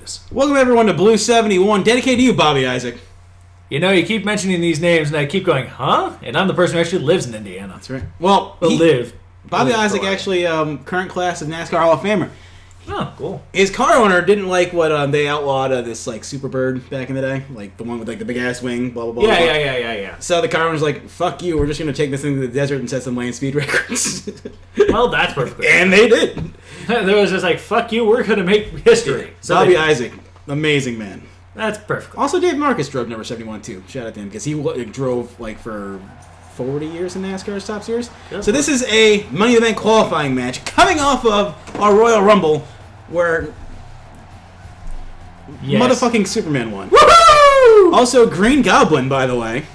this. Welcome everyone to Blue 71, dedicated to you, Bobby Isaac. You know, you keep mentioning these names, and I keep going, huh? And I'm the person who actually lives in Indiana. That's right. Well, Bobby Isaac actually, current class of NASCAR Hall of Famer. Oh, cool. His car owner didn't like what they outlawed this like Superbird back in the day, like the one with like the big ass wing, blah blah blah. Yeah. So the car owner's like, "Fuck you! We're just gonna take this thing to the desert and set some lane speed records." Well, that's perfect. And they did. There was just like, "Fuck you! We're gonna make history." So Bobby Isaac, amazing man. That's perfect. Also, Dave Marcus drove number 71 too. Shout out to him because he drove like for 40 years in NASCAR's top series. Good. So this is a Money in the Bank qualifying match coming off of our Royal Rumble where motherfucking Superman won. Woohoo! Also, Green Goblin, by the way,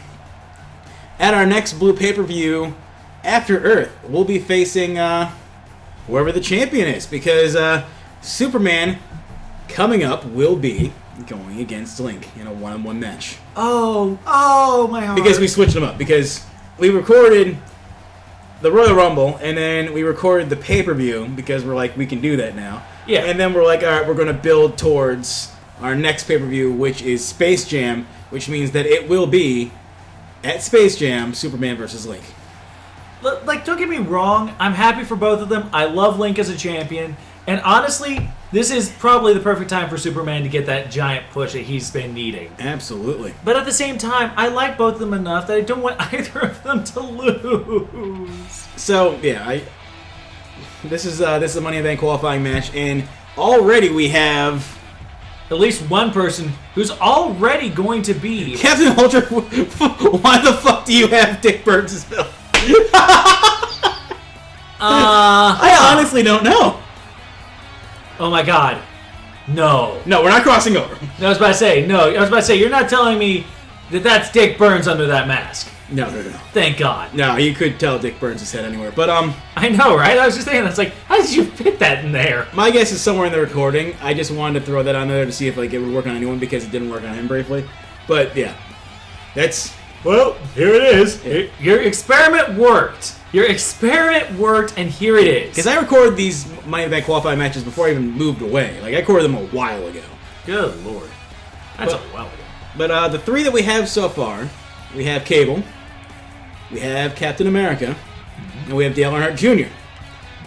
at our next Blue pay-per-view after Earth, we'll be facing whoever the champion is because Superman coming up will be going against Link in a one-on-one match. Oh, my heart. Because we switched them up. Because we recorded the Royal Rumble, and then we recorded the pay-per-view, because we're like, we can do that now. Yeah. And then we're like, all right, we're going to build towards our next pay-per-view, which is Space Jam, which means that it will be, at Space Jam, Superman versus Link. Like, don't get me wrong, I'm happy for both of them. I love Link as a champion. And honestly, this is probably the perfect time for Superman to get that giant push that he's been needing. Absolutely. But at the same time, I like both of them enough that I don't want either of them to lose. So, yeah, this is a Money in the Bank qualifying match, and already we have at least one person who's already going to be Captain Ultra. Why the fuck do you have Dick Burnsville? I honestly don't know. Oh my god. No, we're not crossing over. I was about to say, you're not telling me that that's Dick Burns under that mask. No. Thank God. No, you could tell Dick Burns' head anywhere. But, I know, right? I was just thinking, it's like, how did you fit that in there? My guess is somewhere in the recording. I just wanted to throw that on there to see if, like, it would work on anyone, because it didn't work on him briefly. But, yeah. Well, here it is. Yeah. Your experiment worked. And here it is. Because I recorded these Money in the Bank qualifying matches before I even moved away. Like, I recorded them a while ago. Good lord. That's a while ago. But the three that we have so far, we have Cable, we have Captain America, and we have Dale Earnhardt Jr.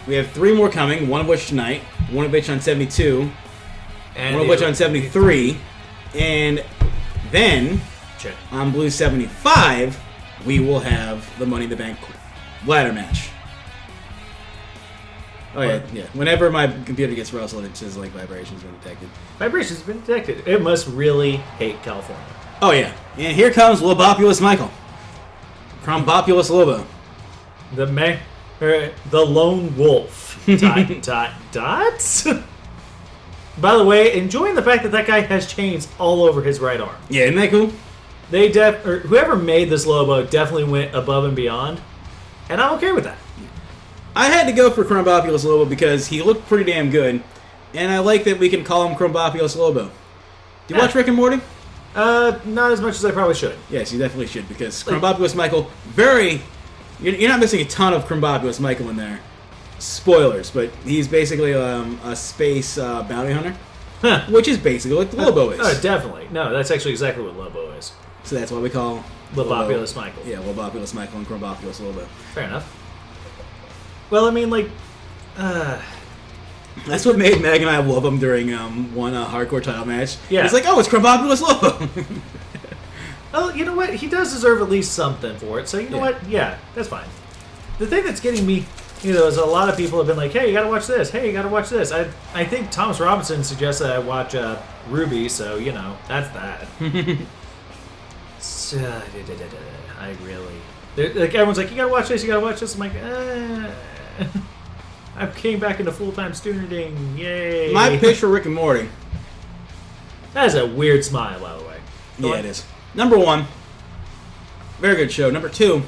We have three more coming, one of which tonight, one of which on 72, and one of which on 73, and then on Blue 75, we will have the Money in the Bank ladder match. Oh yeah. Whenever my computer gets rustled, it says like vibrations been detected. Vibrations been detected. It must really hate California. Oh yeah. And here comes Lobopulous Michael. Crumbopulous Lobo. The lone wolf. Dots? By the way, enjoying the fact that guy has chains all over his right arm. Yeah, isn't that cool? Whoever made this Lobo definitely went above and beyond. And I'm okay with that. I had to go for Crumbopulous Lobo because he looked pretty damn good. And I like that we can call him Crumbopulous Lobo. Do you watch Rick and Morty? Not as much as I probably should. Yes, you definitely should, because Crumbopulous Michael, you're not missing a ton of Crumbopulous Michael in there. Spoilers, but he's basically a space bounty hunter. Huh. Which is basically what Lobo is. Oh, definitely. No, that's actually exactly what Lobo is. So that's why we call Lobopulous Michael. Yeah, Lobopulous Michael and Crumbopulous Lobo. Fair enough. Well, I mean, that's what made Meg and I love him during one hardcore title match. Yeah. He's like, oh, it's Crumbopulous Lobo. Well, you know what? He does deserve at least something for it. So, you know what? Yeah, that's fine. The thing that's getting me, is a lot of people have been like, hey, you gotta watch this. Hey, you gotta watch this. I think Thomas Robinson suggested I watch Ruby, so, that's that. So, I really... everyone's like, you gotta watch this, I'm like, I came back into full-time student-ing, yay. My pitch for Rick and Morty. That is a weird smile, by the way. Yeah, it is. Number one, very good show. Number two,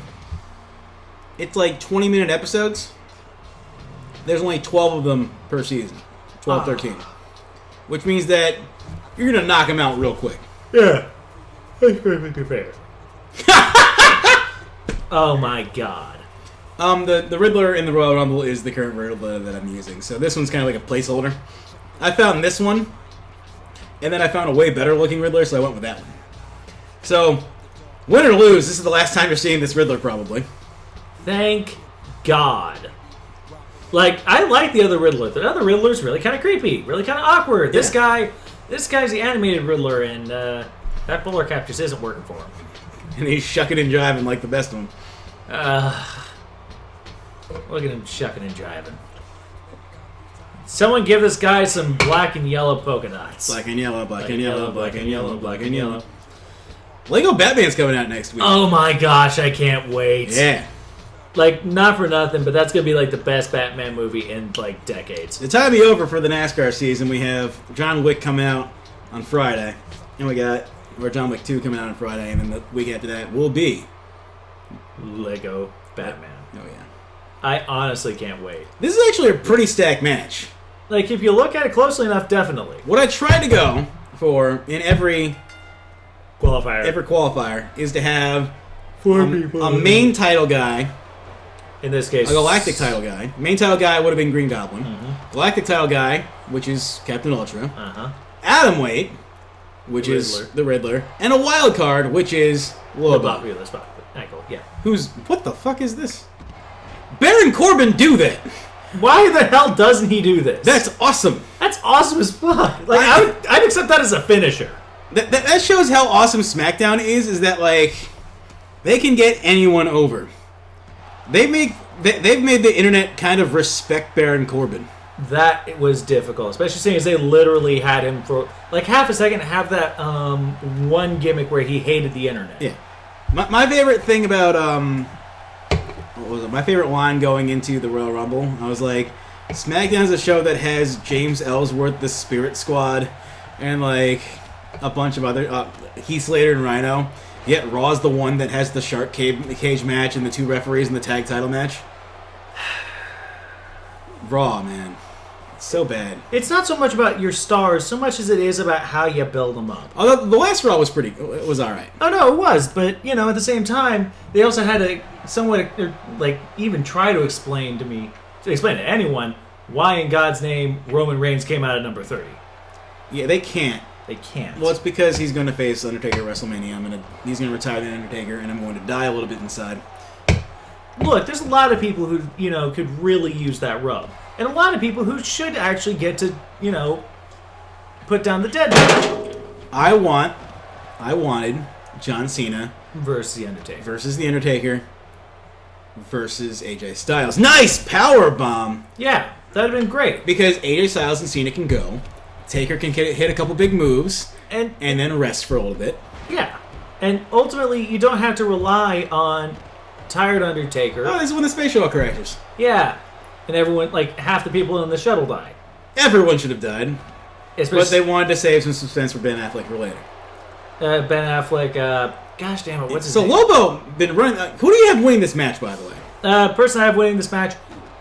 it's like 20-minute episodes. There's only 12 of them per season. 12, 13. Which means that you're going to knock them out real quick. Yeah. That's perfectly fair. Oh my god. The Riddler in the Royal Rumble is the current Riddler that I'm using. So this one's kind of like a placeholder. I found this one and then I found a way better looking Riddler, so I went with that one. So, win or lose, this is the last time you're seeing this Riddler, probably. Thank God. Like, I like the other Riddler. The other Riddler's really kind of creepy, really kind of awkward. This guy's the animated Riddler, and that bowler cap just isn't working for him. And he's shucking and jiving like the best one. Look at him shucking and jiving. Someone give this guy some black and yellow polka dots. Black and yellow, black and yellow, black and yellow, black and yellow. Lego Batman's coming out next week. Oh my gosh, I can't wait. Yeah. Like, not for nothing, but that's going to be like the best Batman movie in like decades. The time to be over for the NASCAR season. We have John Wick coming out on Friday. And we got John Wick 2 coming out on Friday. And then the week after that will be Lego Batman. Oh, yeah. I honestly can't wait. This is actually a pretty stacked match. Like, if you look at it closely enough, definitely. What I tried to go for in every qualifier is to have a main title guy. In this case, a galactic title guy. Main title guy would have been Green Goblin. Galactic title guy, which is Captain Ultra. Atom Weight, which is the Riddler. And a wild card, which is Lobo. Yeah. What the fuck is this? Baron Corbin do that. Why the hell doesn't he do this? That's awesome. That's awesome as fuck. Like, I'd accept that as a finisher. That shows how awesome SmackDown is that, like, they can get anyone over. They've made the internet kind of respect Baron Corbin. That was difficult, especially seeing as they literally had him for like half a second have that one gimmick where he hated the internet. Yeah. My favorite thing about what was it? My favorite line going into the Royal Rumble, I was like, SmackDown is a show that has James Ellsworth, the Spirit Squad, and like a bunch of other Heath Slater and Rhino. Yet Raw's the one that has the shark cage match and the two referees in the tag title match. Raw, man. It's so bad. It's not so much about your stars, so much as it is about how you build them up. Although the last Raw was it was alright. Oh no, it was, but you know, at the same time, they also had to somewhat like even try to explain to anyone why in God's name Roman Reigns came out at number 30. Yeah, they can't. They can't. Well, it's because he's going to face Undertaker at WrestleMania. He's going to retire the Undertaker, and I'm going to die a little bit inside. Look, there's a lot of people who, you know, could really use that rub. And a lot of people who should actually get to, you know, put down the dead match. I wanted John Cena versus The Undertaker. Versus AJ Styles. Nice power bomb! Yeah, that'd have been great. Because AJ Styles and Cena can go. Taker can hit a couple big moves and then rest for a little bit. Yeah. And ultimately, you don't have to rely on tired Undertaker. Oh, this is when the space shuttle crashes. Yeah. And everyone, like, half the people in the shuttle died. Everyone should have died. But they wanted to save some suspense for Ben Affleck for later. Ben Affleck, gosh damn it, what's his name? So Lobo been running. Who do you have winning this match, by the way? Person I have winning this match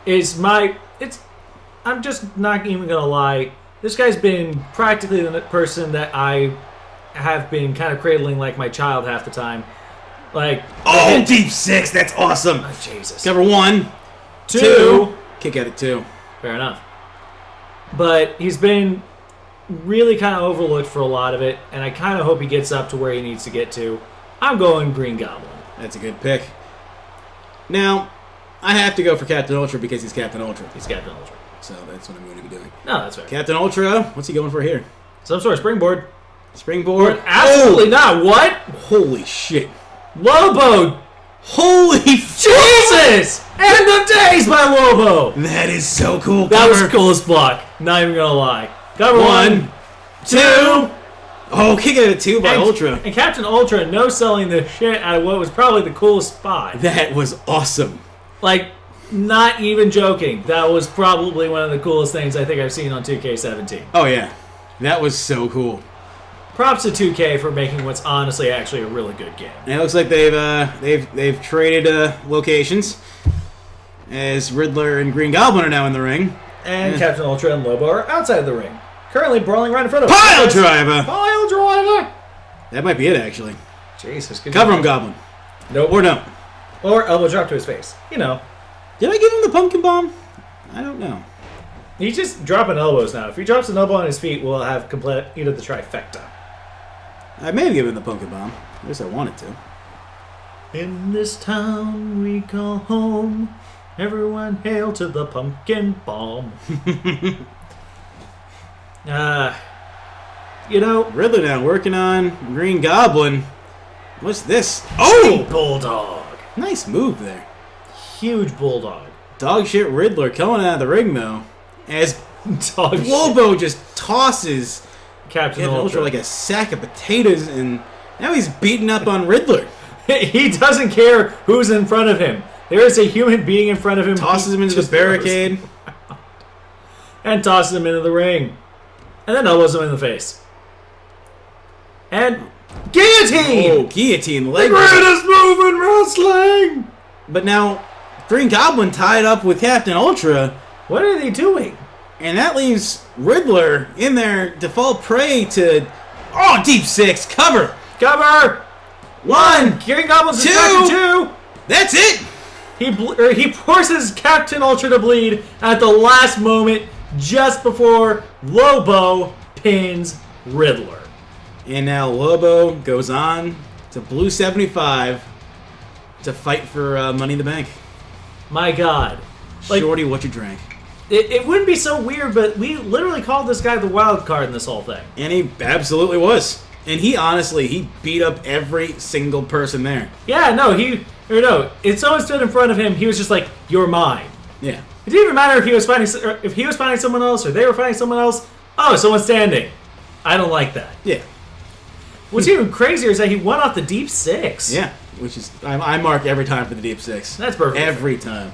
is I'm just not even going to lie. This guy's been practically the person that I have been kind of cradling like my child half the time. Like, Deep Six, that's awesome. Oh, Jesus. Cover 1, 2, kick out at 2. Fair enough. But he's been really kind of overlooked for a lot of it, and I kind of hope he gets up to where he needs to get to. I'm going Green Goblin. That's a good pick. Now, I have to go for Captain Ultra because he's Captain Ultra. He's Captain Ultra. So that's what I'm going to be doing. No, that's fair. Captain Ultra, what's he going for here? Some sort of springboard. Springboard? Absolutely not. What? Holy shit. Lobo! Holy Jesus! End of days by Lobo! That is so cool. That was the coolest block. Not even gonna lie. Cover 1, 2. Oh, kick out at 2 by Ultra. And Captain Ultra no-selling the shit out of what was probably the coolest spot. That was awesome. Like, not even joking. That was probably one of the coolest things I think I've seen on 2K17. Oh, yeah. That was so cool. Props to 2K for making what's honestly actually a really good game. And it looks like they've traded locations, as Riddler and Green Goblin are now in the ring. And Captain Ultra and Lobo are outside of the ring. Currently brawling right in front of Pile driver! Pile driver! That might be it, actually. Jesus. Good Cover him, Goblin. Nope. Or no. Or elbow drop to his face. You know. Did I give him the pumpkin bomb? I don't know. He's just dropping elbows now. If he drops an elbow on his feet, we'll have complete the trifecta. I may have given the pumpkin bomb. At least I wanted to. In this town we call home, everyone hail to the pumpkin bomb. Riddler now working on Green Goblin. What's this? Oh! Bulldog. Nice move there. Huge bulldog. Dog shit Riddler coming out of the ring, though. As Lobo just tosses Captain Ultra like a sack of potatoes, and now he's beating up on Riddler. He doesn't care who's in front of him. There is a human being in front of him. Tosses him into the barricade. And tosses him into the ring. And then elbows him in the face. And guillotine! Oh, guillotine. The greatest move in wrestling! But now, Green Goblin tied up with Captain Ultra. What are they doing? And that leaves Riddler in there to fall prey to... Oh, deep six. Cover. Cover! One. Green Goblin's two. Two. That's it. He forces Captain Ultra to bleed at the last moment, just before Lobo pins Riddler. And now Lobo goes on to Blue 75 to fight for Money in the Bank. My God. Shorty, what you drank? It wouldn't be so weird, but we literally called this guy the wild card in this whole thing. And he absolutely was. And he beat up every single person there. Yeah, if someone stood in front of him, he was just like, "You're mine." Yeah. It didn't even matter if he was fighting someone else or they were fighting someone else. Oh, someone's standing. I don't like that. Yeah. What's even crazier is that he won off the deep six. Yeah, which is I mark every time for the deep six. That's perfect. Every time.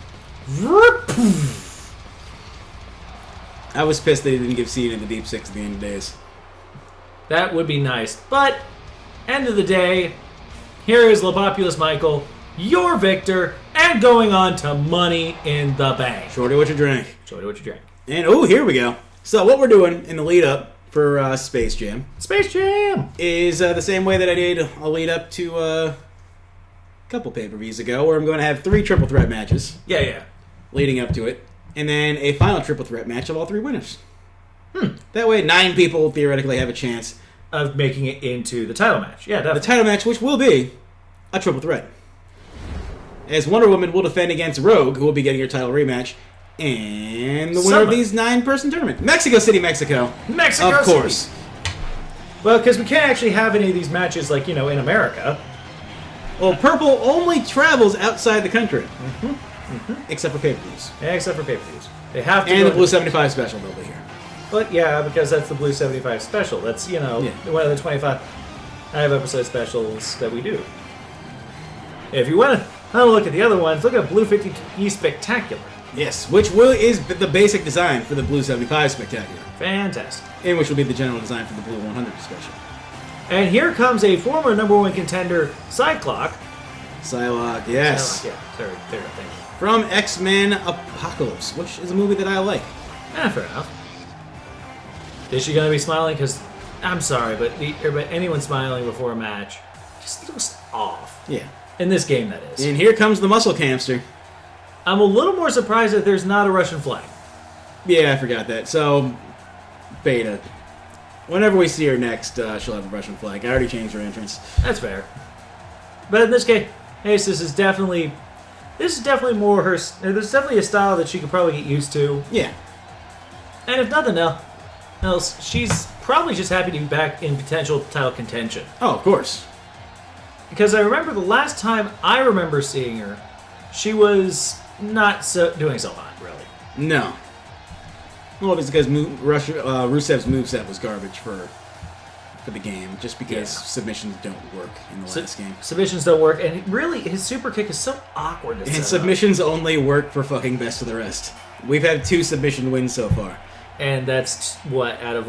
I was pissed they didn't give Cena the deep six at the end of the days. That would be nice. But, end of the day, here is Lobopulous Michael, your victor, and going on to Money in the Bank. Shorty, what you drank? Shorty, what you drank? And, here we go. So, what we're doing in the lead-up for Space Jam. Space Jam! Is the same way that I did a lead-up to a couple pay-per-views ago, where I'm going to have 3 triple threat matches. Yeah. Leading up to it. And then a final triple threat match of all 3 winners. That way, 9 people theoretically have a chance of making it into the title match. Yeah, definitely. The title match, which will be a triple threat. As Wonder Woman will defend against Rogue, who will be getting her title rematch, and the winner of these 9-person tournament. Mexico City, Mexico. Of course. City. Well, because we can't actually have any of these matches, like, in America. Well, Purple only travels outside the country. Except for pay-per-views. Yeah, except for pay-per-views. They have to. And the Blue 75 special they'll be here. But yeah, because that's the Blue 75 special. That's, one of the 25 episode specials that we do. If you want to have a look at the other ones, look at Blue 50E Spectacular. Yes, which is the basic design for the Blue 75 Spectacular. Fantastic. And which will be the general design for the Blue 100 special. And here comes a former #1 contender, Psyloche. Psyloche, yes. Psyloche, yeah. Sorry, thank you. From X-Men Apocalypse, which is a movie that I like. Fair enough. Is she going to be smiling? Because, I'm sorry, but anyone smiling before a match just looks off. Yeah. In this game, that is. And here comes the Muscle Camster. I'm a little more surprised that there's not a Russian flag. Yeah, I forgot that. So, Beta. Whenever we see her next, she'll have a Russian flag. I already changed her entrance. That's fair. But in this case, this is definitely more her. There's definitely a style that she could probably get used to. Yeah. And if nothing else, she's probably just happy to be back in potential title contention. Oh, of course. Because I remember the last time I remember seeing her, she was not doing so hot, really. No. Well, it's because Rusev's moveset was garbage for the game, just because submissions don't work in the last game. Submissions don't work, and really, his super kick is so awkward to set And up. submissions only work for fucking best of the rest. We've had 2 submission wins so far. And that's, out of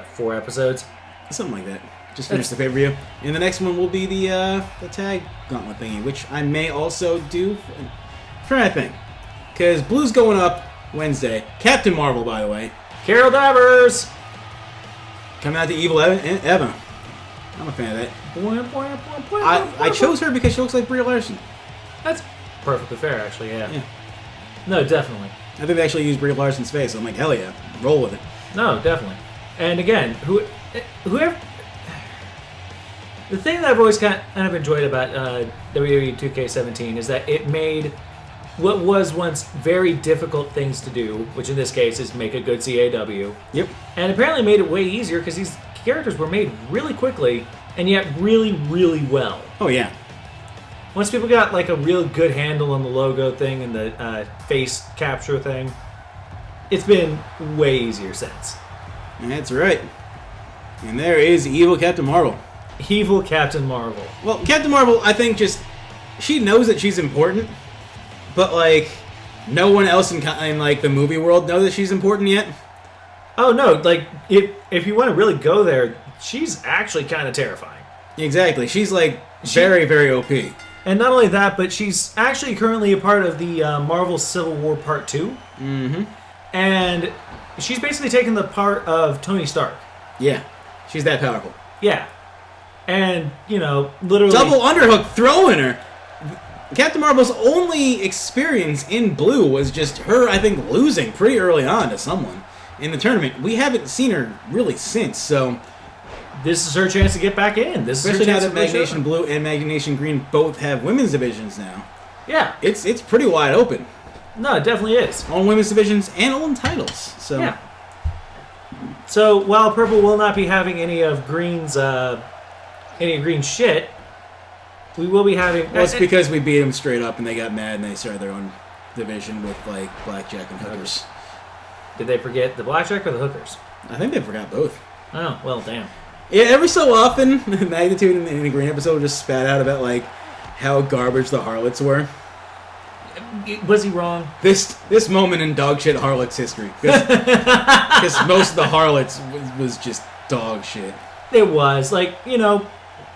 4 episodes? Something like that. Just finished the pay-per-view. And the next one will be the tag gauntlet thingy, which I may also do. Try to think. Because Blue's going up Wednesday. Captain Marvel, by the way. Carol Danvers! Coming out to Evil Eva. I'm a fan of that. I chose her because she looks like Brie Larson. That's perfectly fair, actually, yeah. No, definitely. I think they actually used Brie Larson's face. I'm like, hell yeah, roll with it. No, definitely. And again, whoever. The thing that I've always kind of enjoyed about WWE2K17 is that it made what was once very difficult things to do, which in this case is make a good CAW. Yep. And apparently made it way easier because these characters were made really quickly and yet really, really well. Oh, yeah. Once people got like a real good handle on the logo thing and the face capture thing, it's been way easier since. That's right. And there is evil Captain Marvel. Evil Captain Marvel. Well, Captain Marvel, I think she knows that she's important, but like no one else in like the movie world knows that she's important yet. Oh no, like if you want to really go there, she's actually kind of terrifying. Exactly. She's like very, very OP. And not only that, but she's actually currently a part of the Marvel Civil War Part 2. Mm-hmm. And she's basically taken the part of Tony Stark. Yeah. She's that powerful. Yeah. And, you know, literally... Double underhook throwing her. Captain Marvel's only experience in blue was just her, I think, losing pretty early on to someone in the tournament. We haven't seen her really since, so... This is her chance to get back in. Especially now that Magnation Blue and Magnation Green both have women's divisions now. Yeah. It's pretty wide open. No, it definitely is. On women's divisions and on titles. So yeah. So while Purple will not be having any of Green's green shit, we will be having... Well, it's because we beat them straight up and they got mad and they started their own division with like blackjack and hookers. Did they forget the blackjack or the hookers? I think they forgot both. Oh, well, damn. Yeah, every so often, Magnitude in the Green episode just spat out about like how garbage the Harlots were. Was he wrong? This moment in dog shit Harlots history, because most of the Harlots was just dog shit. It was like, you know,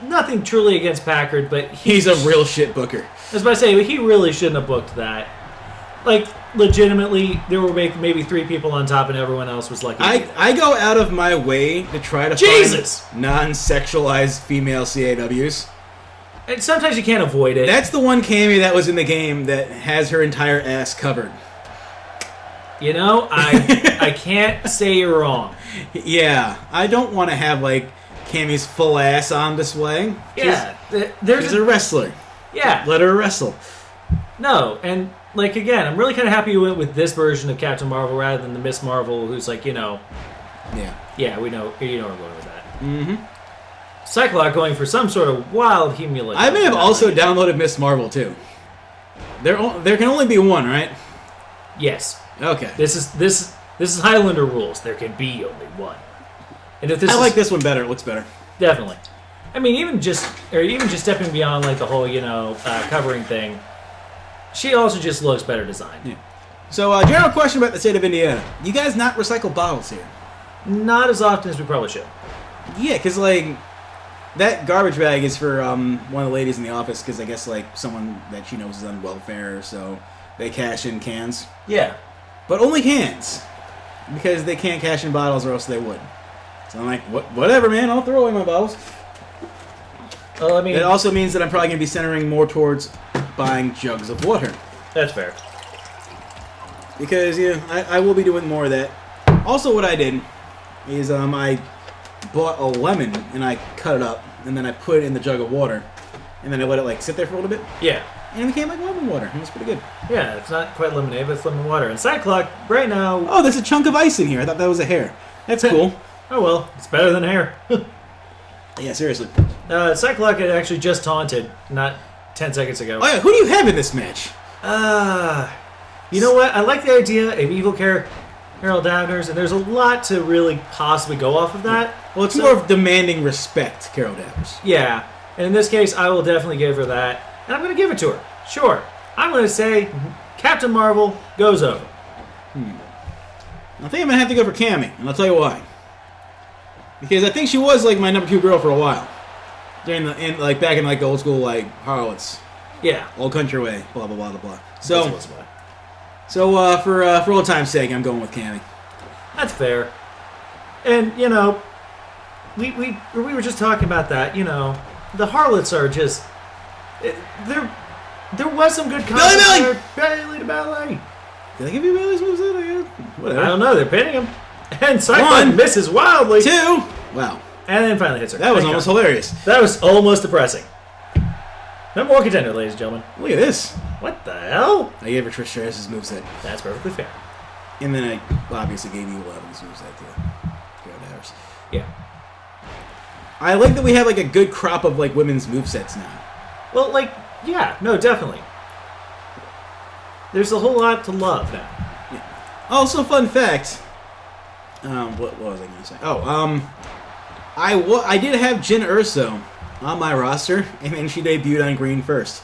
nothing truly against Packard, but he's a real shit booker. I was about to say, but he really shouldn't have booked that. Like, legitimately, there were maybe 3 people on top and everyone else was lucky. I go out of my way to try to find non-sexualized female CAWs. And sometimes you can't avoid it. That's the one Cammy that was in the game that has her entire ass covered. You know, I can't say you're wrong. Yeah, I don't want to have, like, Cammy's full ass on display. Yeah. She's a wrestler. Yeah. Let her wrestle. No, and... Like, again, I'm really kind of happy you went with this version of Captain Marvel rather than the Miss Marvel, who's like, you know... Yeah. Yeah, we know. You know where I'm going with that. Mm-hmm. Psyloche going for some sort of wild humility. I may have also downloaded Miss Marvel, too. There can only be one, right? Yes. Okay. This is Highlander rules. There can be only one. And if I like this one better. It looks better. Definitely. I mean, even just stepping beyond, like, the whole, you know, covering thing... She also just looks better designed. Yeah. So, general question about the state of Indiana. You guys not recycle bottles here? Not as often as we probably should. Yeah, because, like, that garbage bag is for one of the ladies in the office, because I guess, like, someone that she knows is on welfare, so they cash in cans. Yeah. But only cans. Because they can't cash in bottles or else they would. So I'm like, whatever, man, I'll throw away my bottles. Well, I mean... It also means that I'm probably going to be centering more towards... buying jugs of water. That's fair. Because, yeah, I will be doing more of that. Also, what I did is I bought a lemon and I cut it up and then I put it in the jug of water and then I let it like sit there for a little bit. Yeah. And it became like lemon water. It was pretty good. Yeah, it's not quite lemonade, but it's lemon water. And Cyclock, right now... Oh, there's a chunk of ice in here. I thought that was a hair. That's cool. Oh, well, it's better than hair. Yeah, seriously. Cyclock had actually just taunted, not 10 seconds ago. Oh, yeah, who do you have in this match? You know what? I like the idea of evil Carol Danvers, and there's a lot to really possibly go off of that. Well, it's more of demanding respect, Carol Danvers. Yeah, and in this case, I will definitely give her that, and I'm going to give it to her. Sure. I'm going to say Captain Marvel goes over. I think I'm going to have to go for Cammy, and I'll tell you why. Because I think she was like my number 2 girl for a while. Back in like the old school like Harlots. Yeah. Old country way. Blah blah blah blah blah. So for old time's sake, I'm going with Cammy. That's fair. And you know, we were just talking about that. You know, the Harlots are just there was some good content there. Ballet to ballet. Did I give you Bailey's moveset? I guess. Whatever. I don't know. They're pinning him. And Cyclone misses wildly. 2. Wow. And then finally hits her. That was almost hilarious. That was almost depressing. Number 1 contender, ladies and gentlemen. Look at this. What the hell? I gave her Trish Stratus' moveset. That's perfectly fair. And then I obviously gave you Levin's moveset too. Ours. Yeah. I like that we have like a good crop of like women's movesets now. Well, like, yeah, no, definitely. There's a whole lot to love now. Yeah. Also, fun fact. What was I gonna say? I did have Jin Urso on my roster, and then she debuted on green first.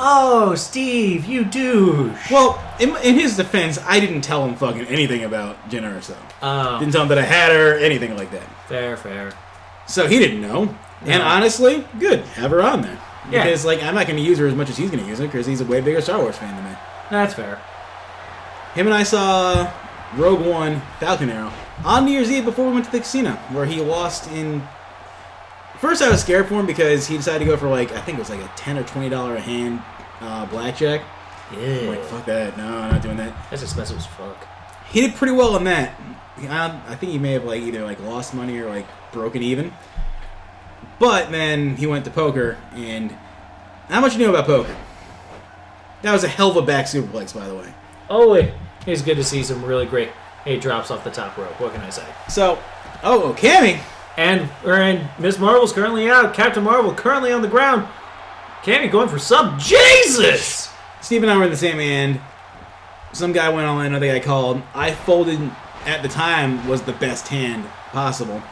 Oh, Steve, you douche. Well, in his defense, I didn't tell him fucking anything about Jin Urso. Didn't tell him that I had her, anything like that. Fair. So he didn't know. No. And honestly, good. Have her on there. Yeah. Because, like, I'm not going to use her as much as he's going to use her, because he's a way bigger Star Wars fan than me. That's fair. Him and I saw Rogue One Falcon Arrow on New Year's Eve before we went to the casino, where he lost in... First, I was scared for him because he decided to go for, like, I think it was like a $10 or $20 a hand blackjack. Yeah. I'm like, fuck that. No, I'm not doing that. That's expensive as fuck. He did pretty well on that. I think he may have, like, either, like, lost money or, like, broken even. But then he went to poker, and how much you know about poker? That was a hell of a back superplex, by the way. Oh, wait. It's good to see some really great drops off the top rope. What can I say? So, Cammy. And Miss Marvel's currently out. Captain Marvel currently on the ground. Cammy going for some. Jesus! Steve and I were in the same hand. Some guy went on, another guy called. I folded, at the time, was the best hand possible.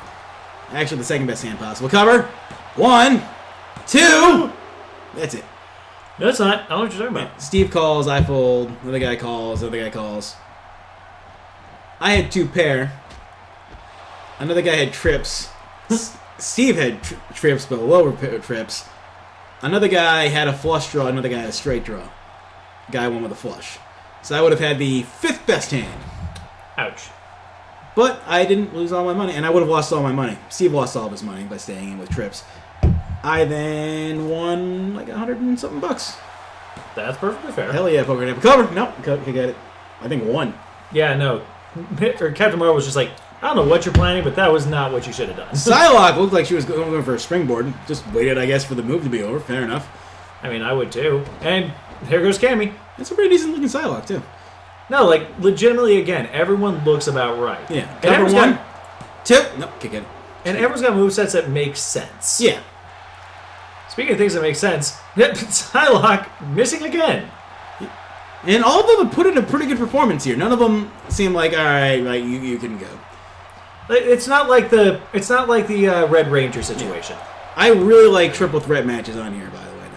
Actually, the second best hand possible. Cover. 1, 2. That's it. No, it's not. I don't know what you're talking about. Steve calls, I fold. Another guy calls, other guy calls. I had 2 pair. Another guy had trips. Steve had trips, but lower trips. Another guy had a flush draw, another guy had a straight draw. Guy won with a flush. So I would have had the 5th best hand. Ouch. But I didn't lose all my money, and I would have lost all my money. Steve lost all of his money by staying in with trips. I then won like $100 and something bucks. That's perfectly fair. Hell yeah, poker table. Cover. No, he got it. I think 1. Yeah, no. Or Captain Marvel was just like, I don't know what you're planning, but that was not what you should have done. Psyloche looked like she was going for a springboard. Just waited, I guess, for the move to be over. Fair enough. I mean, I would too. And here goes Cammy. That's a pretty decent looking Psyloche, too. No, like, legitimately, again, everyone looks about right. Yeah. And Cover 1, 2. Nope, kick it. And everyone's got movesets that make sense. Yeah. Speaking of things that make sense, Psylocke missing again. And all of them have put in a pretty good performance here. None of them seem like, all right, like you can go. It's not like the Red Ranger situation. I really like triple threat matches on here, by the way.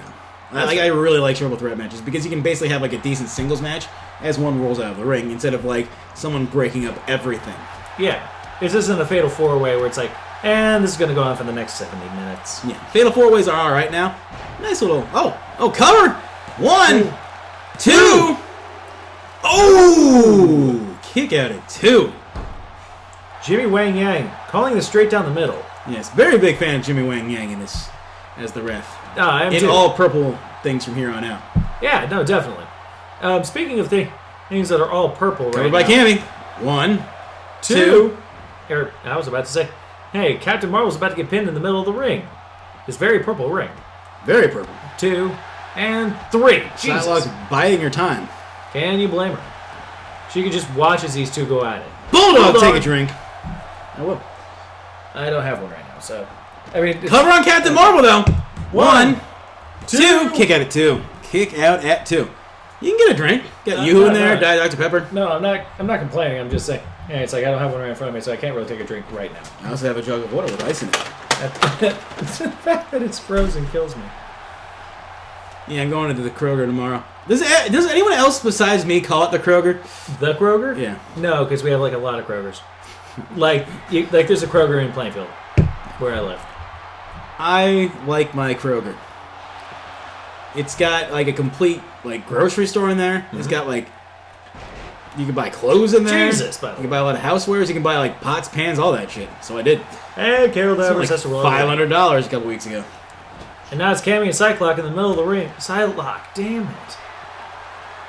Now, I really like triple threat matches because you can basically have like a decent singles match as one rolls out of the ring instead of like someone breaking up everything. Yeah, this isn't a Fatal 4-Way where it's like, and this is going to go on for the next 70 minutes. Yeah, Fatal 4-Ways are all right now. Nice little cover. 1, 2. Oh, kick out at 2. Jimmy Wang Yang calling this straight down the middle. Yes, very big fan of Jimmy Wang Yang in this as the ref. I am in too. all purple things from here on out. Yeah, no, definitely. Speaking of things that are all purple Covered right by now. Cammy. 1, 2. I was about to say, hey, Captain Marvel's about to get pinned in the middle of the ring. This very purple ring. Very purple. 2 and 3. Jesus. Psylocke biding her time. Can you blame her? She could just watch as these two go at it. Bulldog, take a drink. I will. I don't have one right now, so... I mean... Cover on Captain Marvel, though. 1, 2. Kick out at 2. Kick out at 2. You can get a drink. Got Yoo-Hoo in there, Diet Dr. Pepper. No, I'm not complaining. I'm just saying... Yeah, it's like I don't have one right in front of me, so I can't really take a drink right now. I also have a jug of water with ice in it. The fact that it's frozen kills me. Yeah, I'm going into the Kroger tomorrow. Does anyone else besides me call it the Kroger? The Kroger? Yeah. No, because we have like a lot of Krogers. like there's a Kroger in Plainfield, where I live. I like my Kroger. It's got like a complete like grocery store in there. Mm-hmm. It's got like you can buy clothes in there. Jesus, by the way. You can buy a lot of housewares. You can buy like pots, pans, all that shit. So I did. Hey, Carol Danvers has to roll $500 a couple weeks ago. And now it's Cammy and Psylocke in the middle of the ring. Psylocke, damn it.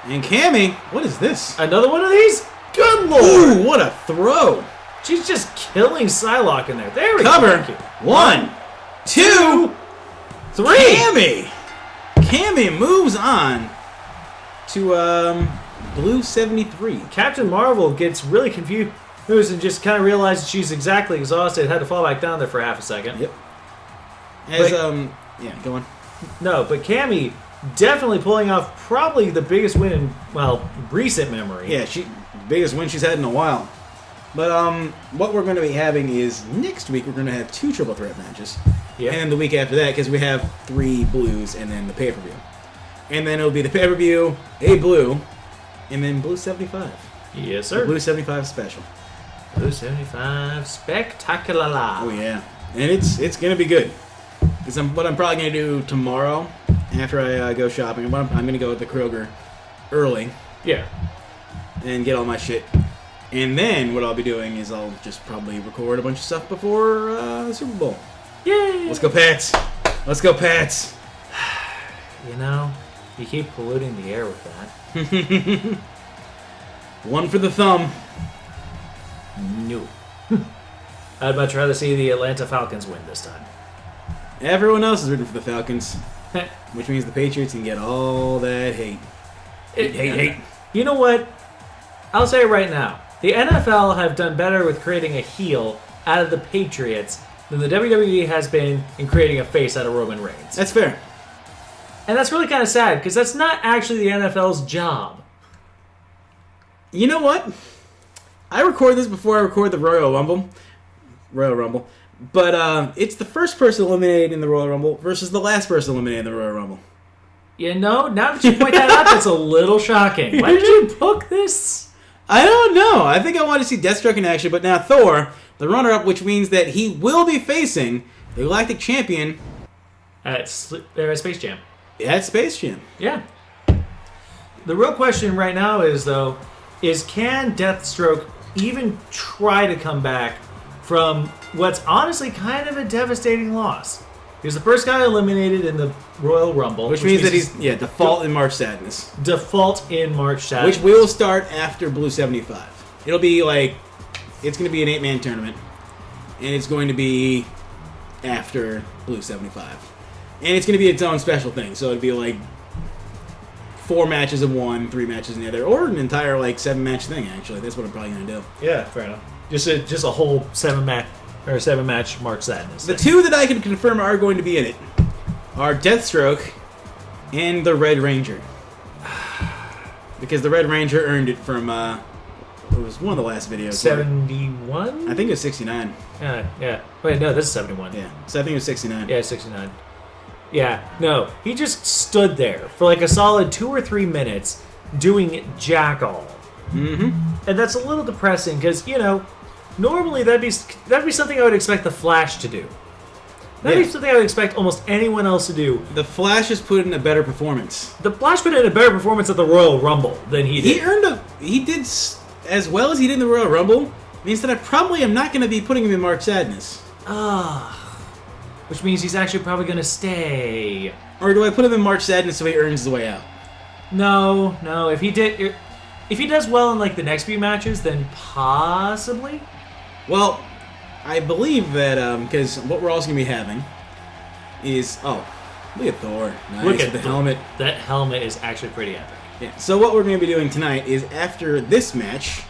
And Cammy, what is this? Another one of these? Good lord! Ooh, what a throw! She's just killing Psyloche in there. There we Cover. go. 1, 2, 3. Cammy moves on to Blue 73. Captain Marvel gets really confused and just kind of realizes she's exactly exhausted. Had to fall back down there for half a second. Yep. As But- go on. No, but Cammy definitely pulling off probably the biggest win in, well, recent memory. Yeah, biggest win she's had in a while. But what we're going to be having is next week we're going to have 2 triple threat matches. Yeah. And the week after that, because we have 3 blues and then the pay-per-view. And then it'll be the pay-per-view, a blue, and then Blue 75. Yes, The sir. Blue 75 special. Blue 75 spectacular. Oh yeah, and it's gonna be good. Because what I'm probably gonna do tomorrow after I go shopping, I'm gonna go to the Kroger early Yeah. and get all my shit. And then what I'll be doing is I'll just probably record a bunch of stuff before the Super Bowl. Yay! Let's go Pats! Let's go Pats! You know, you keep polluting the air with that. One for the thumb. No. I'd much rather see the Atlanta Falcons win this time. Everyone else is rooting for the Falcons, which means the Patriots can get all that hate. Hate. You know what? I'll say it right now. The NFL have done better with creating a heel out of the Patriots than the WWE has been in creating a face out of Roman Reigns. That's fair. And that's really kind of sad, because that's not actually the NFL's job. You know what? I record this before I record the Royal Rumble. But it's the first person eliminated in the Royal Rumble versus the last person eliminated in the Royal Rumble. You know, now that you point that out, that's a little shocking. Why did you book this? I don't know. I think I want to see Deathstroke in action, but now Thor, the runner-up, which means that he will be facing the Galactic Champion At Space Jam. at Space Jam. Yeah. The real question right now is, though, can Deathstroke even try to come back from what's honestly kind of a devastating loss? He was the first guy eliminated in the Royal Rumble. Which means that he's default in March Sadness. Default in March Sadness. Which we will start after Blue 75. It'll be like, it's going to be an 8-man tournament. And it's going to be after Blue 75. And it's going to be its own special thing. So it'll be like 4 matches in one, 3 matches in the other. Or an entire like 7-match thing, actually. That's what I'm probably going to do. Yeah, fair enough. Just a whole 7-match March Sadness. The 2 that I can confirm are going to be in it are Deathstroke and the Red Ranger. Because the Red Ranger earned it from, it was one of the last videos. 71? I think it was 69. Yeah. Wait, no, this is 71. Yeah, so I think it was 69. Yeah, 69. Yeah, no, he just stood there for like a solid 2 or 3 minutes doing jack all. Mm-hmm. And that's a little depressing because, you know, normally that'd be something I would expect the Flash to do. That'd be something I would expect almost anyone else to do. The Flash has put in a better performance. The Flash put in a better performance at the Royal Rumble than he did. He did as well as he did in the Royal Rumble. Means that I probably am not going to be putting him in March Sadness. Which means he's actually probably going to stay. Or do I put him in March Sadness so he earns his way out? No. If he does well in like the next few matches, then possibly. Well, I believe that because what we're also going to be having is look at Thor. Nice. Look at the helmet. That helmet is actually pretty epic. Yeah. So what we're going to be doing tonight is after this match.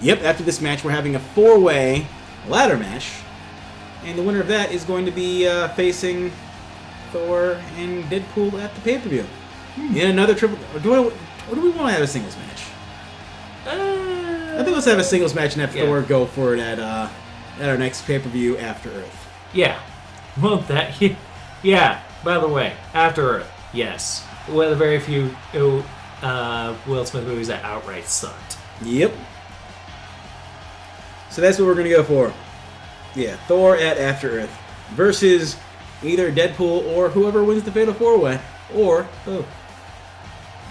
Yep, after this match, we're having a 4-way ladder match, and the winner of that is going to be facing Thor and Deadpool at the pay-per-view in another triple. Or do we want to have a singles match? I think let's have a singles match and have Thor go for it at our next pay-per-view, After Earth. Yeah. Well, yeah. By the way, After Earth, yes, one of the very few Will Smith movies that outright sucked. Yep. So that's what we're going to go for. Yeah, Thor at After Earth versus either Deadpool or whoever wins the Fatal 4-Way, or both.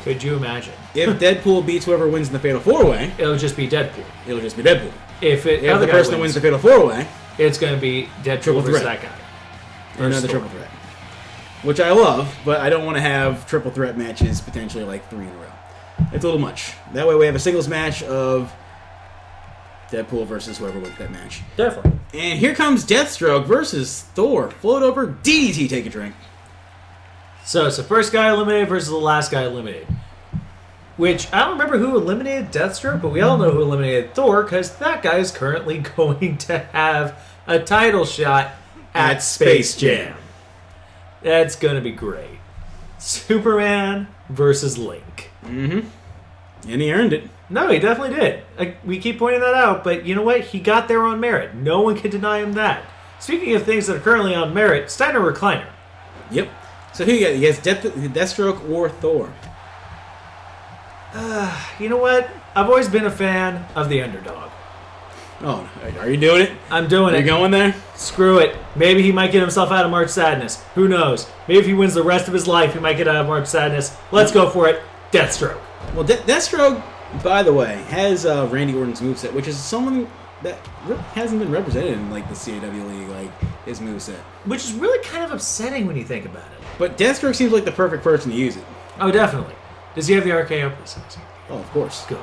Could you imagine? If Deadpool beats whoever wins in the Fatal 4-Way, It'll just be Deadpool. it'll just be Deadpool. If the person that wins the Fatal 4-Way, it's going to be Deadpool Triple versus threat. that guy. or another triple threat. Which I love, but I don't want to have triple threat matches potentially like 3 in a row. It's a little much. That way we have a singles match of Deadpool versus whoever wins that match. Definitely. And here comes Deathstroke versus Thor. Float over, DDT, take a drink. So it's the first guy eliminated versus the last guy eliminated. Which, I don't remember who eliminated Deathstroke, but we all know who eliminated Thor, because that guy is currently going to have a title shot at Space Jam. That's going to be great. Superman versus Link. Mm-hmm. And he earned it. No, he definitely did. We keep pointing that out, but you know what? He got there on merit. No one can deny him that. Speaking of things that are currently on merit, Steiner Recliner. Yep. So who you got? You guys, Deathstroke or Thor? You know what? I've always been a fan of the underdog. Oh, are you doing it? I'm doing it. You going there? Screw it. Maybe he might get himself out of March Sadness. Who knows? Maybe if he wins the rest of his life, he might get out of March Sadness. Let's go for it. Deathstroke. Well, Deathstroke, by the way, has Randy Orton's moveset, which is someone that really hasn't been represented in like the CAW League, like his moveset. Which is really kind of upsetting when you think about it. But Deathstroke seems like the perfect person to use it. Oh, definitely. Does he have the RKO? Oh, of course. Good.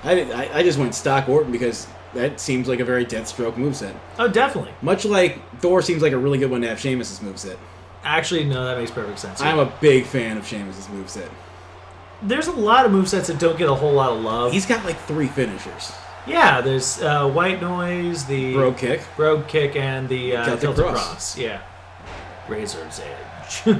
I just went stock Orton because that seems like a very Deathstroke moveset. Oh, definitely. Much like Thor seems like a really good one to have Sheamus' moveset. Actually, no, that makes perfect sense. I'm a big fan of Sheamus' moveset. There's a lot of movesets that don't get a whole lot of love. He's got like 3 finishers. Yeah, there's White Noise, the Brogue Kick, and the Celtic Cross. Yeah. Razor's Edge.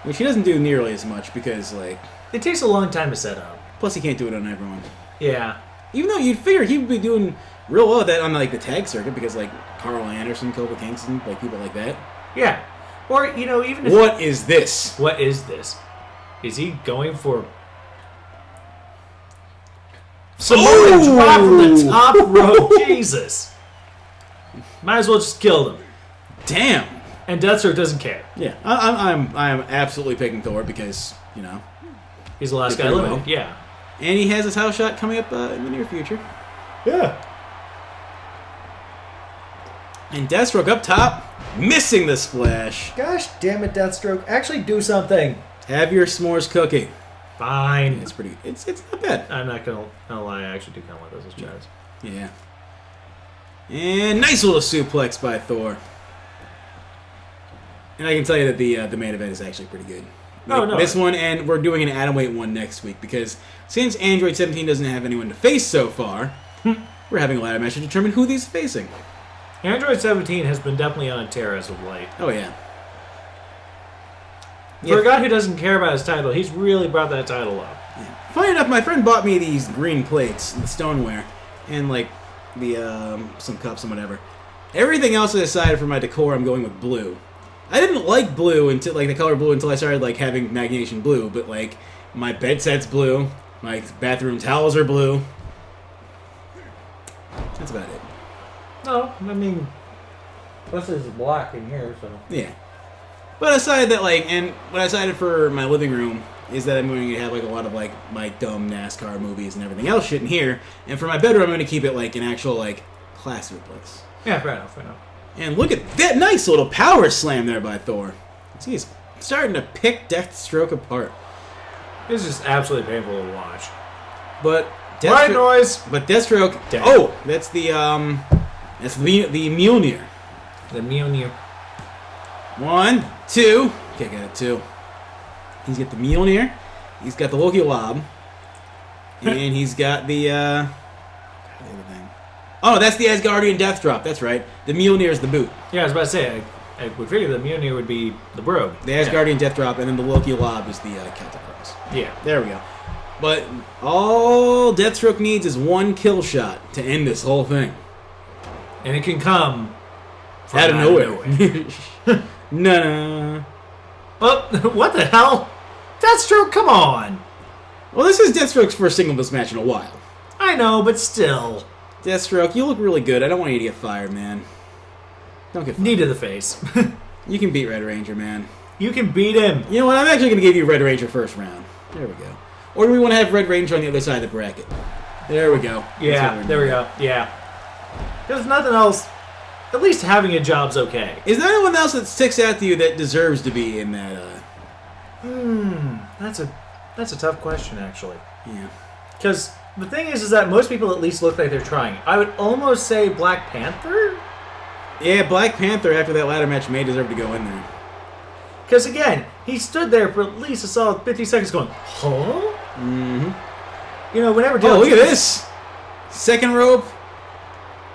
Which he doesn't do nearly as much because, like... It takes a long time to set up. Plus, he can't do it on everyone. Yeah. Even though you'd figure he would be doing real well at that on, like, the tag circuit because, like, Carl Anderson, Kofi Kingston, like, people like that. Yeah. Or, you know, even if... What is this? What is this? Is he going for... Samoan drop from the top rope? Jesus. Might as well just kill them. Damn. And Deathstroke doesn't care. Yeah, I am absolutely picking Thor because, you know... He's the last guy eliminated, yeah. And he has a title shot coming up in the near future. Yeah. And Deathstroke up top, missing the splash. Gosh damn it, Deathstroke. Actually do something. Have your s'mores cookie. Fine. It's pretty... It's not bad. I'm not gonna lie, I actually do kind of like those as Chaz. Yeah. And nice little suplex by Thor. And I can tell you that the main event is actually pretty good. Oh, no. This one, and we're doing an Atomweight one next week, because since Android 17 doesn't have anyone to face so far, we're having a ladder match to determine who these are facing. Android 17 has been definitely on a tear as of late. Oh, yeah. For a guy who doesn't care about his title, he's really brought that title up. Yeah. Funny enough, my friend bought me these green plates, the stoneware, and, like, the some cups and whatever. Everything else I decided for my decor, I'm going with blue. I didn't like blue until, like, the color blue until I started, like, having Magnation blue, but, like, my bed set's blue, my bathroom towels are blue. That's about it. No, I mean, plus there's black in here, so... Yeah. But I decided that, like, and what I decided for my living room is that I'm going to have, like, a lot of, like, my dumb NASCAR movies and everything else shit in here, and for my bedroom I'm going to keep it, like, an actual, like, classier place. Yeah, fair enough, fair enough. And look at that nice little power slam there by Thor. See, he's starting to pick Deathstroke apart. It's just absolutely painful to watch. But White Noise! But Deathstroke... Dead. Oh! That's the Mjolnir. The Mjolnir. 1, 2. Okay, got it, 2. He's got the Mjolnir. He's got the Loki Lob. And he's got the, Oh, that's the Asgardian Death Drop. That's right. The Mjolnir is the boot. Yeah, I was about to say, I would figure the Mjolnir would be the Brogue. The Asgardian Death Drop, and then the Loki Lob is the Celtic Cross. Yeah. There we go. But all Deathstroke needs is one kill shot to end this whole thing. And it can come from out of nowhere. No. Oh, what the hell? Deathstroke, come on. Well, this is Deathstroke's first singles match in a while. I know, but still. Deathstroke, you look really good. I don't want you to get fired, man. Don't get fired. Knee to the face. You can beat Red Ranger, man. You can beat him. You know what? I'm actually going to give you Red Ranger first round. There we go. Or do we want to have Red Ranger on the other side of the bracket? There we go. Yeah, there we go. Yeah. There's nothing else. At least having a job's okay. Is there anyone else that sticks out to you that deserves to be in that? That's a tough question, actually. Yeah. Because the thing is that most people at least look like they're trying. I would almost say Black Panther. Yeah, Black Panther, after that ladder match, may deserve to go in there. Because again, he stood there for at least a solid 50 seconds going, huh? Mm-hmm. You know, whenever... Oh, look at this! Second rope.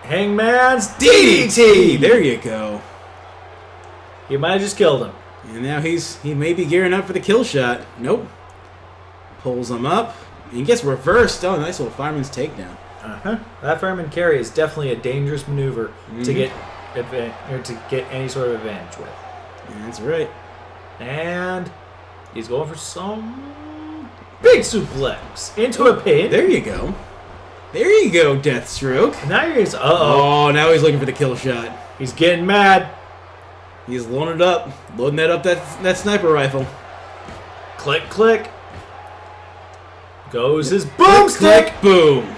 Hangman's DDT! There you go. You might have just killed him. And now he may be gearing up for the kill shot. Nope. Pulls him up. And he gets reversed. Oh, nice little fireman's takedown. That fireman carry is definitely a dangerous maneuver to get any sort of advantage with. Yeah, that's right. And he's going for some big suplex into a pin. There you go. There you go, Deathstroke. Now he's Oh, now he's looking for the kill shot. He's getting mad. He's loading it up. Loading that up, that sniper rifle. Click, click. Goes his boomstick. Click, boom.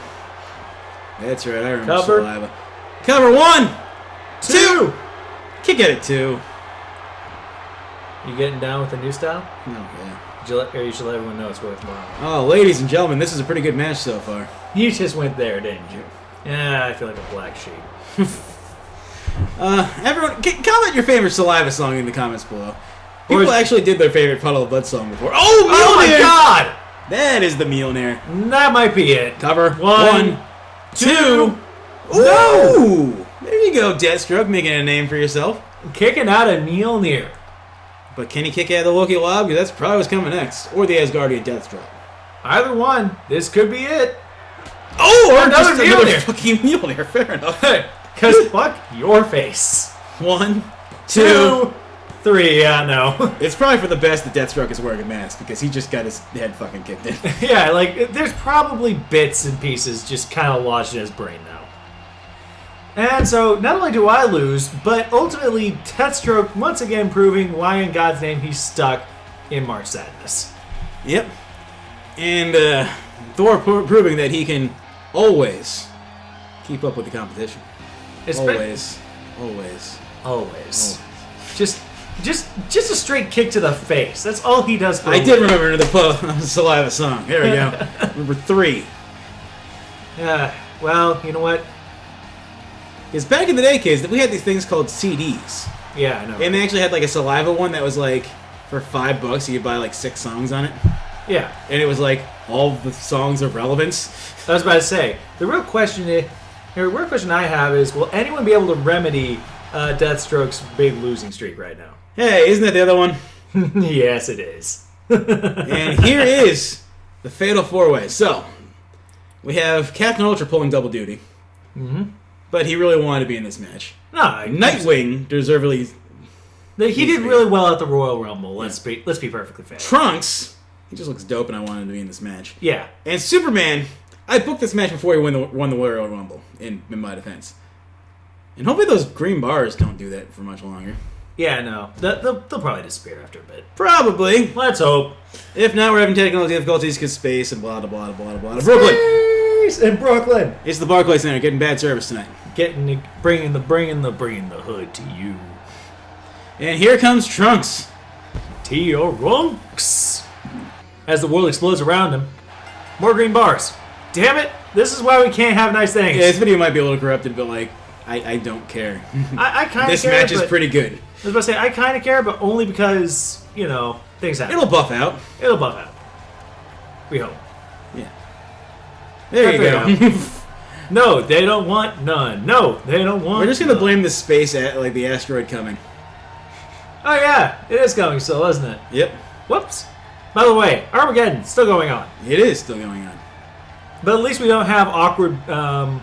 That's right, I remember Cover. Saliva. Cover 1, 2. Kick at it 2. You getting down with the new style? Oh, yeah. You should let everyone know it's worth more. Oh, ladies and gentlemen, this is a pretty good match so far. You just went there, didn't you? Yeah, I feel like a black sheep. Everyone, comment your favorite Saliva song in the comments below. People actually did their favorite Puddle of Blood song before. Oh, Mjolnir! Oh my god! That is the Mjolnir. That might be it. Cover. 1, 2. Ooh! No! There you go, Deathstroke, making a name for yourself. Kicking out a Mjolnir. But can he kick out of the Loki Lob? Because that's probably what's coming next. Or the Asgardian Deathstroke. Either one. This could be it. Oh, or another just another Mjolnir. fucking Mjolnir. Fair enough. Because fuck your face. 1, 2, 3. Yeah, no. It's probably for the best that Deathstroke is wearing a mask because he just got his head fucking kicked in. Yeah, like, there's probably bits and pieces just kind of lodged in his brain now. And so, not only do I lose, but ultimately, Deathstroke once again proving why in God's name he's stuck in March Sadness. Yep. And Thor proving that he can always keep up with the competition. Always. Just a straight kick to the face. That's all he does. I did remember the Saliva song. There we go. Number 3. Well, you know what? Because back in the day, kids, we had these things called CDs. Yeah, I know. And they actually had like a Saliva one that was like, for $5, you could buy like 6 songs on it. Yeah. And it was like all the songs of relevance. I was about to say, the real question I have is, will anyone be able to remedy Deathstroke's big losing streak right now? Hey, isn't that the other one? Yes, it is. And here is the Fatal 4-Way. So, we have Captain Ultra pulling double duty. Mm-hmm. But he really wanted to be in this match. No, Nightwing deservedly... He did really well at the Royal Rumble. Let's be perfectly fair. Trunks, he just looks dope, and I wanted him to be in this match. Yeah. And Superman, I booked this match before he won the Royal Rumble, in my defense. And hopefully those green bars don't do that for much longer. Yeah, no. They'll probably disappear after a bit. Probably. Let's hope. If not, we're having technical difficulties because space and blah, blah, blah, blah, blah, blah. Brooklyn. Space in Brooklyn. It's the Barclays Center getting bad service tonight. Bringing the hood to you. And here comes Trunks. T-Runks. As the world explodes around him. More green bars. Damn it. This is why we can't have nice things. Yeah, this video might be a little corrupted, but like, I don't care. I kind of care. This match is pretty good. I was about to say, I kind of care, but only because, things happen. It'll buff out. It'll buff out. We hope. Yeah. There you go. No, they don't want none. No, they don't want We're just going to blame the space at, like, the asteroid coming. Oh, yeah. It is coming still, isn't it? Yep. Whoops. By the way, Armageddon still going on. It is still going on. But at least we don't have awkward Ben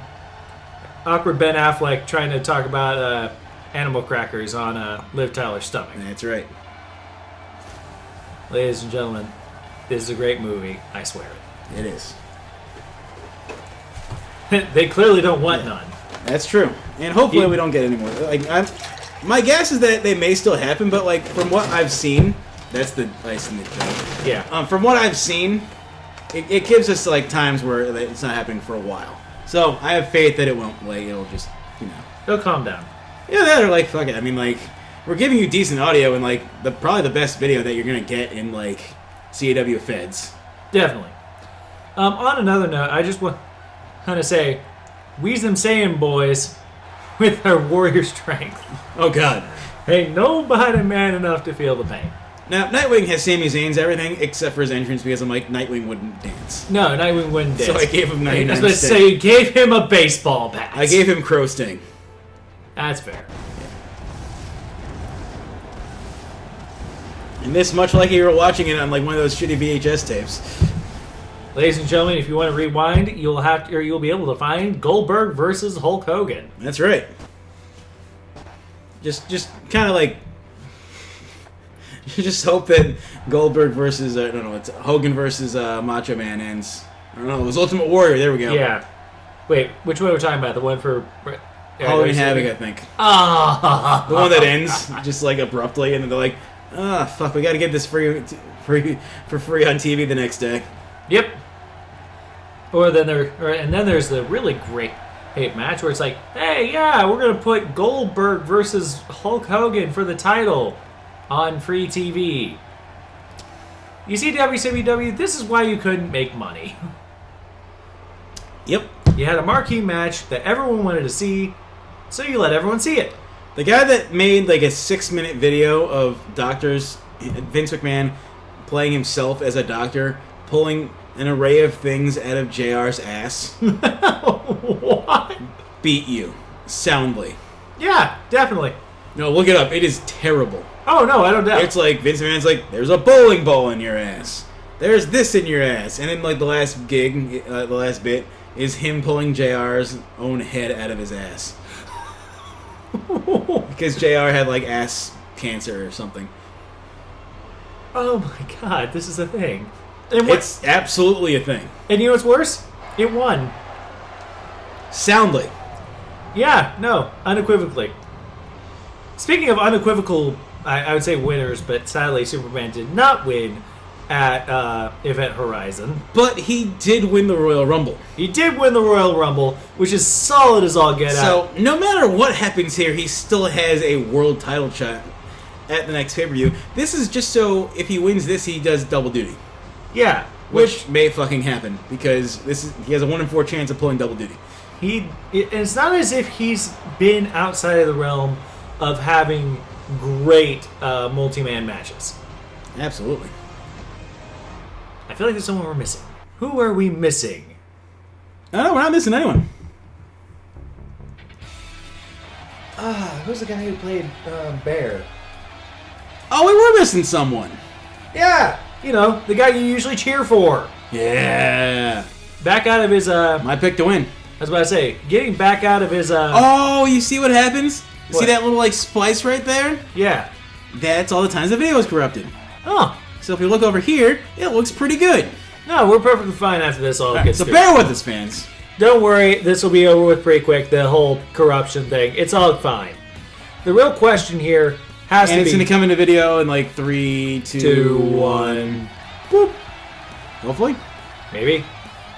Affleck trying to talk about animal crackers on Liv Tyler's stomach. That's right. Ladies and gentlemen, this is a great movie. I swear it. It is. They clearly don't want none. That's true. And hopefully we don't get any more. Like, my guess is that they may still happen, but like from what I've seen, that's the ice in the cake. Yeah. From what I've seen, it gives us like times where it's not happening for a while. So I have faith that it won't. Like it'll just, They'll calm down. Yeah, that or like fuck it. I mean, like we're giving you decent audio and like probably the best video that you're gonna get in like CAW Feds. Definitely. On another note, I just want to say, we's them saying, boys, with our warrior strength. Oh, God. Ain't nobody man enough to feel the pain. Now, Nightwing has Sami Zayn's everything except for his entrance because I'm like, Nightwing wouldn't dance. No, Nightwing wouldn't dance. So I gave him 99 I was going to say, you gave him a baseball bat. I gave him Crow Sting. That's fair. And this, much like you were watching it on like one of those shitty VHS tapes. Ladies and gentlemen, if you want to rewind, you'll be able to find Goldberg versus Hulk Hogan. That's right. Just kind of like... You just hope that Goldberg versus, I don't know, it's Hogan versus Macho Man ends. I don't know, it was Ultimate Warrior, there we go. Yeah. Wait, which one are we talking about? The one for... Halloween Havoc, I think. Ah. The one that ends just like abruptly, and then they're like, fuck, we gotta get this for free on TV the next day. Yep. And then there's the really great match where it's like, hey, yeah, we're gonna put Goldberg versus Hulk Hogan for the title on free TV. You see, WCW, this is why you couldn't make money. Yep. You had a marquee match that everyone wanted to see, so you let everyone see it. The guy that made like a 6-minute video of doctors, Vince McMahon, playing himself as a doctor, pulling an array of things out of JR's ass. What? Beat you. Soundly. Yeah, definitely. No, look it up. It is terrible. Oh, no, I don't doubt. It's like, Vince McMahon's like, there's a bowling ball in your ass. There's this in your ass. And then like the last bit, is him pulling JR's own head out of his ass. Because JR had like ass cancer or something. Oh my god, this is a thing. It's absolutely a thing. And you know what's worse? It won. Soundly. Yeah, no, unequivocally. Speaking of unequivocal, I would say winners, but sadly Superman did not win at Event Horizon. But he did win the Royal Rumble. He did win the Royal Rumble, which is solid as all get out. So, no matter what happens here, he still has a world title shot at the next pay-per-view. This is just so, if he wins this, he does double duty. Yeah. Which may fucking happen, because he has a 1 in 4 chance of pulling double duty. It's not as if he's been outside of the realm of having great multi-man matches. Absolutely. I feel like there's someone we're missing. Who are we missing? No, we're not missing anyone. Who's the guy who played Bear? Oh, we were missing someone. Yeah, you know, the guy you usually cheer for. Yeah. Back out of his... My pick to win. I was about to say, getting back out of his... Oh, you see what happens? What? See that little, like, splice right there? Yeah. That's all the times the video is corrupted. Oh. So if you look over here, it looks pretty good. No, we're perfectly fine after this all gets So through. bear with us, fans. Don't worry, this will be over with pretty quick, the whole corruption thing. It's all fine. The real question here has to be... And it's going to come into video in like 3, 2, 1. Boop. Hopefully. Maybe.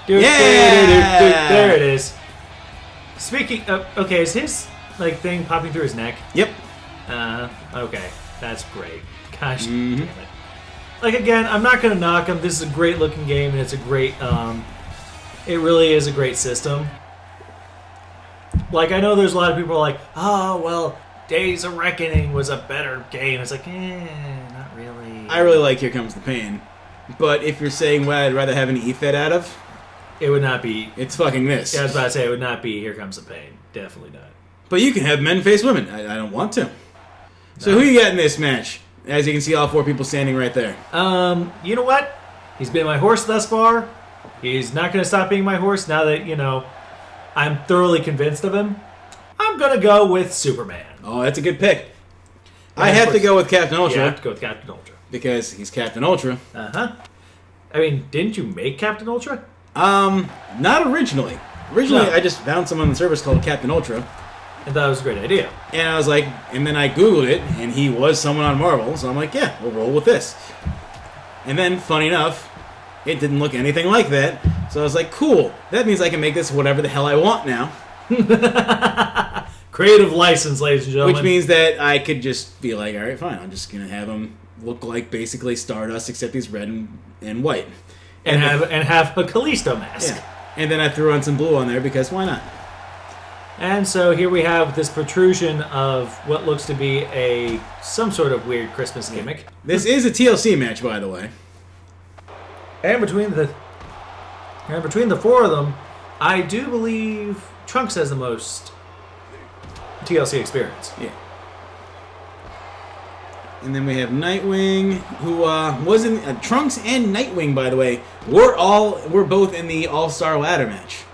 Yeah! There it is. Speaking of... Okay, is his thing popping through his neck? Yep. Okay. That's great. Gosh damn it. Again, I'm not going to knock him. This is a great looking game, and it's a great... it really is a great system. I know there's a lot of people who are like, oh, well, Days of Reckoning was a better game. It's like, not really. I really like Here Comes the Pain. But if you're saying what I'd rather have an E-Fed out of... It would not be... It's fucking this. Yeah, I was about to say, it would not be Here Comes the Pain. Definitely not. But you can have men face women. I don't want to. So who you got in this match? As you can see, all 4 people standing right there. You know what? He's been my horse thus far. He's not going to stop being my horse now that, I'm thoroughly convinced of him. I'm going to go with Superman. Oh, that's a good pick. I have to go with Captain Ultra. Yeah, I have to go with Captain Ultra. Because he's Captain Ultra. Uh-huh. I mean, didn't you make Captain Ultra? Not originally. Originally, No. I just found someone on the service called Captain Ultra. I thought it was a great idea. And I was like, and then I Googled it, and he was someone on Marvel, so I'm like, yeah, we'll roll with this. And then, funny enough, it didn't look anything like that, so I was like, cool, that means I can make this whatever the hell I want now. Creative license, ladies and gentlemen. Which means that I could just be like, alright, fine, I'm just going to have him look like basically Stardust, except he's red and white. and have a Callisto mask. Yeah. And then I threw on some blue on there because why not? And so here we have this protrusion of what looks to be some sort of weird Christmas gimmick. This is a TLC match, by the way. And between the four of them, I do believe Trunks has the most TLC experience. Yeah. And then we have Nightwing, who was in Trunks and Nightwing, by the way. We're both in the All-Star Ladder match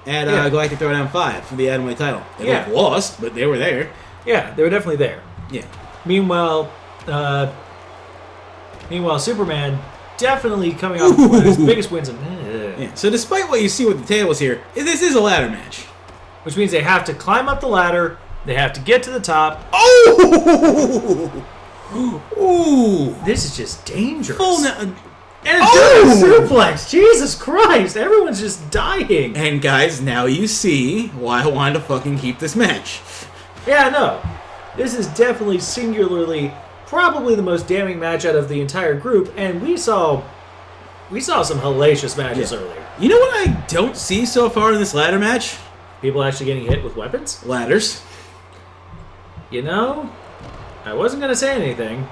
at Galactic Throwdown 5 for the Atomweight title. They both lost, but they were there. Yeah, they were definitely there. Yeah. Meanwhile, Superman definitely coming off one of his biggest wins. Yeah. So despite what you see with the tables here, this is a ladder match. Which means they have to climb up the ladder, they have to get to the top. Oh! Ooh! This is just dangerous. And it's doing a suplex. Jesus Christ! Everyone's just dying. And guys, now you see why I wanted to fucking keep this match. Yeah, no. This is definitely singularly probably the most damning match out of the entire group, and we saw some hellacious matches earlier. You know what I don't see so far in this ladder match? People actually getting hit with weapons? Ladders. You know, I wasn't going to say anything,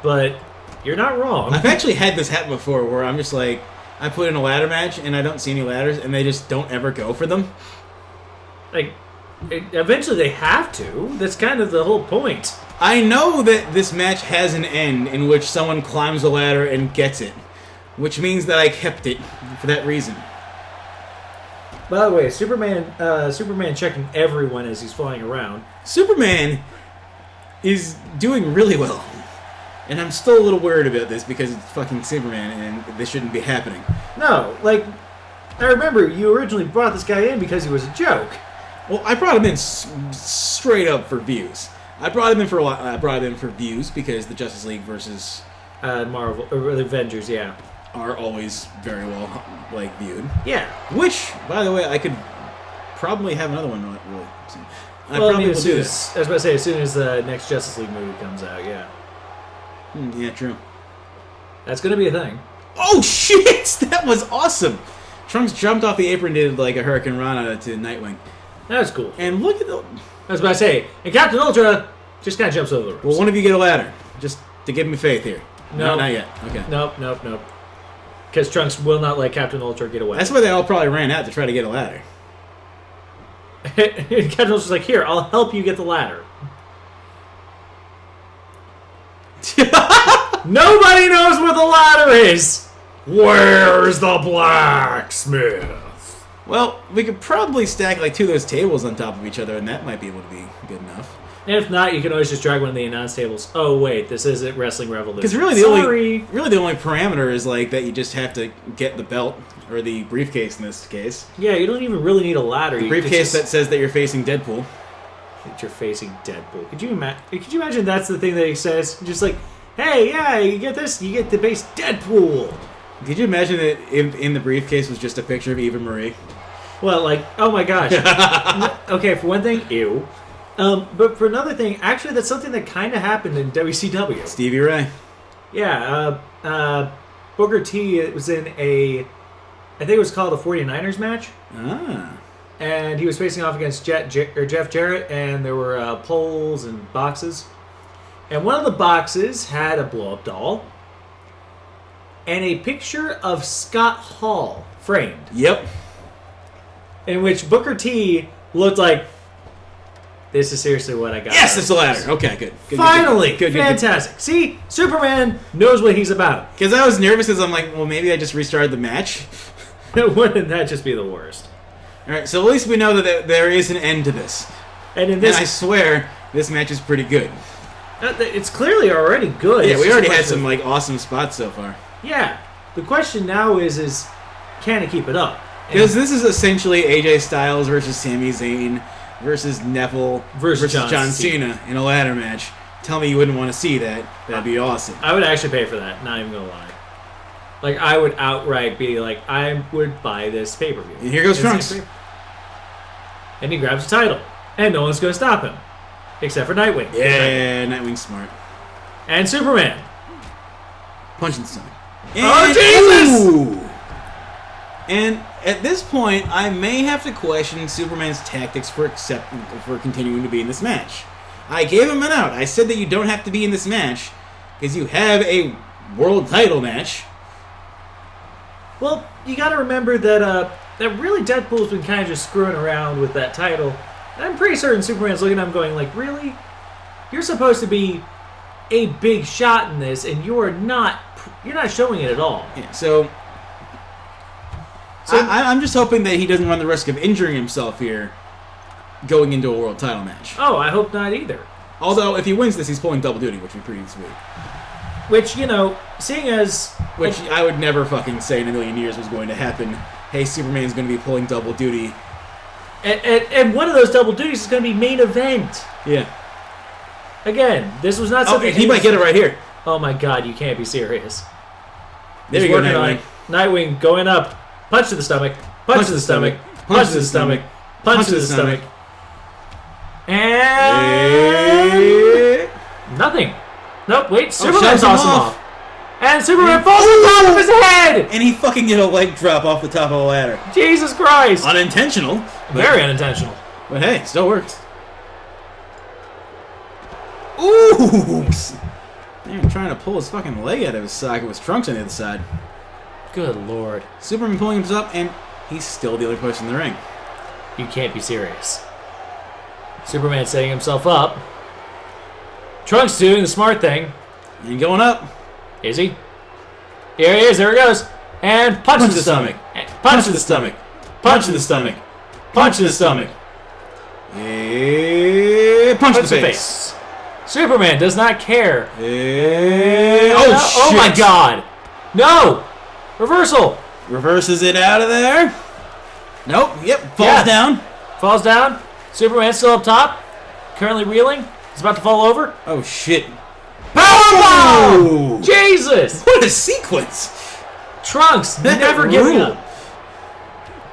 but you're not wrong. I've actually had this happen before where I'm just like, I put in a ladder match and I don't see any ladders and they just don't ever go for them. Like, eventually they have to. That's kind of the whole point. I know that this match has an end in which someone climbs a ladder and gets it, which means that I kept it for that reason. By the way, Superman checking everyone as he's flying around. Superman is doing really well. And I'm still a little worried about this because it's fucking Superman and this shouldn't be happening. No, like, I remember you originally brought this guy in because he was a joke. Well, I brought him in straight up for views. I brought him in for views because the Justice League versus Marvel or the Avengers, are always very well viewed. Yeah. Which, by the way, I could probably have another one really soon. I was about to say as soon as the next Justice League movie comes out, yeah. Yeah, true. That's gonna be a thing. Oh shit! That was awesome. Trunks jumped off the apron, did like a Hurricane Rana to Nightwing. That was cool. And look at the. I was about to say, and Captain Ultra just kind of jumps over the ropes. Well, one of you get a ladder, just to give me faith here. No, not yet. Okay. Nope. Because Trunks will not let Captain Ultra get away. That's why they all probably ran out to try to get a ladder. Captain Ultra's like, here, I'll help you get the ladder. Nobody knows where the ladder is. Where's the blacksmith? Well, we could probably stack like two of those tables on top of each other, and that might be able to be good enough. And if not, you can always just drag one of the announce tables. Oh wait, this isn't Wrestling Revolution. Because really, the only parameter is like that you just have to get the belt or the briefcase in this case. Yeah, you don't even really need a ladder. The briefcase that says that you're facing Deadpool. That you're facing Deadpool. Could you imagine that's the thing that he says? Just like, hey, yeah, you get this, you get the base Deadpool. Could you imagine that in the briefcase was just a picture of Eva Marie? Well, like, oh my gosh. Okay, for one thing, ew. But for another thing, actually, that's something that kind of happened in WCW. Stevie Ray. Yeah, Booker T was in I think it was called a 49ers match. Ah. And he was facing off against Jeff Jarrett, and there were poles and boxes. And one of the boxes had a blow-up doll and a picture of Scott Hall framed. Yep. In which Booker T looked like, this is seriously what I got. Yes, it's a ladder. Okay, good. Finally! Good. Fantastic. See? Superman knows what he's about. Because I was nervous because I'm like, well, maybe I just restarted the match. Wouldn't that just be the worst? Alright, so at least we know that there is an end to this. And I swear, this match is pretty good. It's clearly already good. Yeah, we already had some awesome spots so far. Yeah. The question now is can it keep it up? Because this is essentially AJ Styles versus Sami Zayn versus Neville versus John Cena in a ladder match. Tell me you wouldn't want to see that. That'd be awesome. I would actually pay for that, not even gonna lie. Like, I would outright be like, I would buy this pay-per-view. And here goes Trunks. And he grabs the title. And no one's gonna stop him. Except for Nightwing. Yeah, Nightwing's smart. And Superman. Punch in the stomach. And, oh, Jesus! Ooh. And at this point, I may have to question Superman's tactics for continuing to be in this match. I gave him an out. I said that you don't have to be in this match because you have a world title match. Well, you got to remember that that really Deadpool's been kind of just screwing around with that title. And I'm pretty certain Superman's looking at him going like, really? You're supposed to be a big shot in this, and you're not showing it at all. Yeah, so I'm just hoping that he doesn't run the risk of injuring himself here going into a world title match. Oh, I hope not either. Although, if he wins this, he's pulling double duty, which would be pretty sweet. Which, seeing as... Which I would never fucking say in a million years was going to happen. Hey, Superman's going to be pulling double duty. And one of those double duties is going to be main event. Yeah. Again, this was not something... he might get it right here. Oh my god, you can't be serious. There you go, Nightwing. Nightwing going up. Punch to the stomach. Punch to the stomach. Punch to the stomach. Punch to the stomach. And... Nothing. Nope, wait. Superman tossed him off. And Superman falls on top of his head! And he fucking get a leg drop off the top of the ladder. Jesus Christ! Unintentional. Very unintentional. But hey, still works. Ooh! They're trying to pull his fucking leg out of his socket with Trunks on the other side. Good lord. Superman pulling him up, and he's still the only person in the ring. You can't be serious. Superman setting himself up. Trunks doing the smart thing. And going up. Is he? Here he is. There he goes. And punch to the stomach. Punch to the stomach. Punch to the stomach. Punch to the stomach. Punch to the face. Superman does not care. Oh, oh my god. No. Reversal. Reverses it out of there. Nope. Yep. Falls down. Falls down. Superman still up top. Currently reeling. He's about to fall over. Oh shit. Powerbomb! Jesus! What a sequence! Trunks never giving up.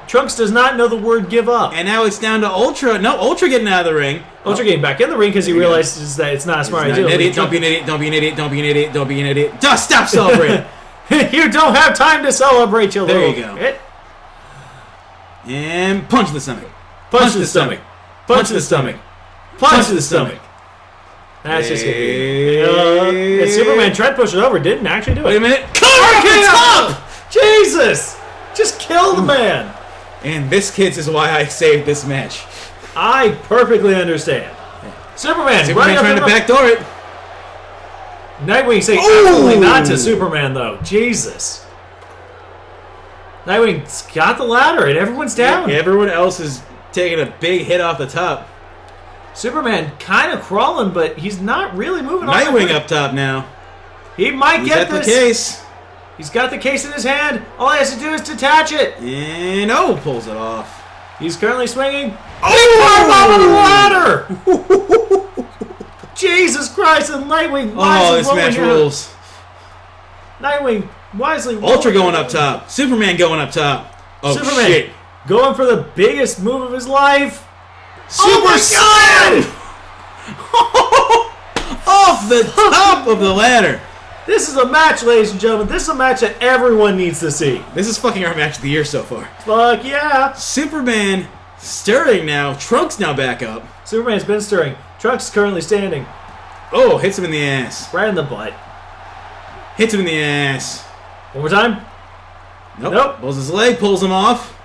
Trunks does not know the word give up. And now it's down to Ultra. No, Ultra getting out of the ring. Ultra getting back in the ring because he realizes that it's not a smart idea. Don't be an idiot. Don't be an idiot. Don't be an idiot. Don't be an idiot. Just stop celebrating. You don't have time to celebrate, you little... There you go. And punch to the stomach. Punch to the stomach. Punch to the stomach. Punch to the stomach. That's just gonna be... and Superman tried to push it over, didn't actually do it. Wait a minute. Up! Jesus! Just kill the man. And this, kids, is why I saved this match. I perfectly understand. Superman trying to backdoor it. Nightwing saying absolutely not to Superman, though. Jesus. Nightwing's got the ladder, and everyone's down. Yeah, everyone else is taking a big hit off the top. Superman kind of crawling, but he's not really moving on. Nightwing up top now. He might get this. He's got the case. He's got the case in his hand. All he has to do is detach it. And pulls it off. He's currently swinging. Oh! Big powerbomb on the ladder! Jesus Christ! And Nightwing wisely this match rules. Nightwing wisely. Ultra going up top. Superman going up top. Oh Superman shit! Going for the biggest move of his life. Super Saiyan! Off the top of the ladder. This is a match, ladies and gentlemen. This is a match that everyone needs to see. This is fucking our match of the year so far. Fuck yeah. Superman stirring now. Trunks now back up. Superman's been stirring. Trunks is currently standing. Oh, hits him in the ass. Right in the butt. Hits him in the ass. One more time. Nope. Pulls his leg, pulls him off.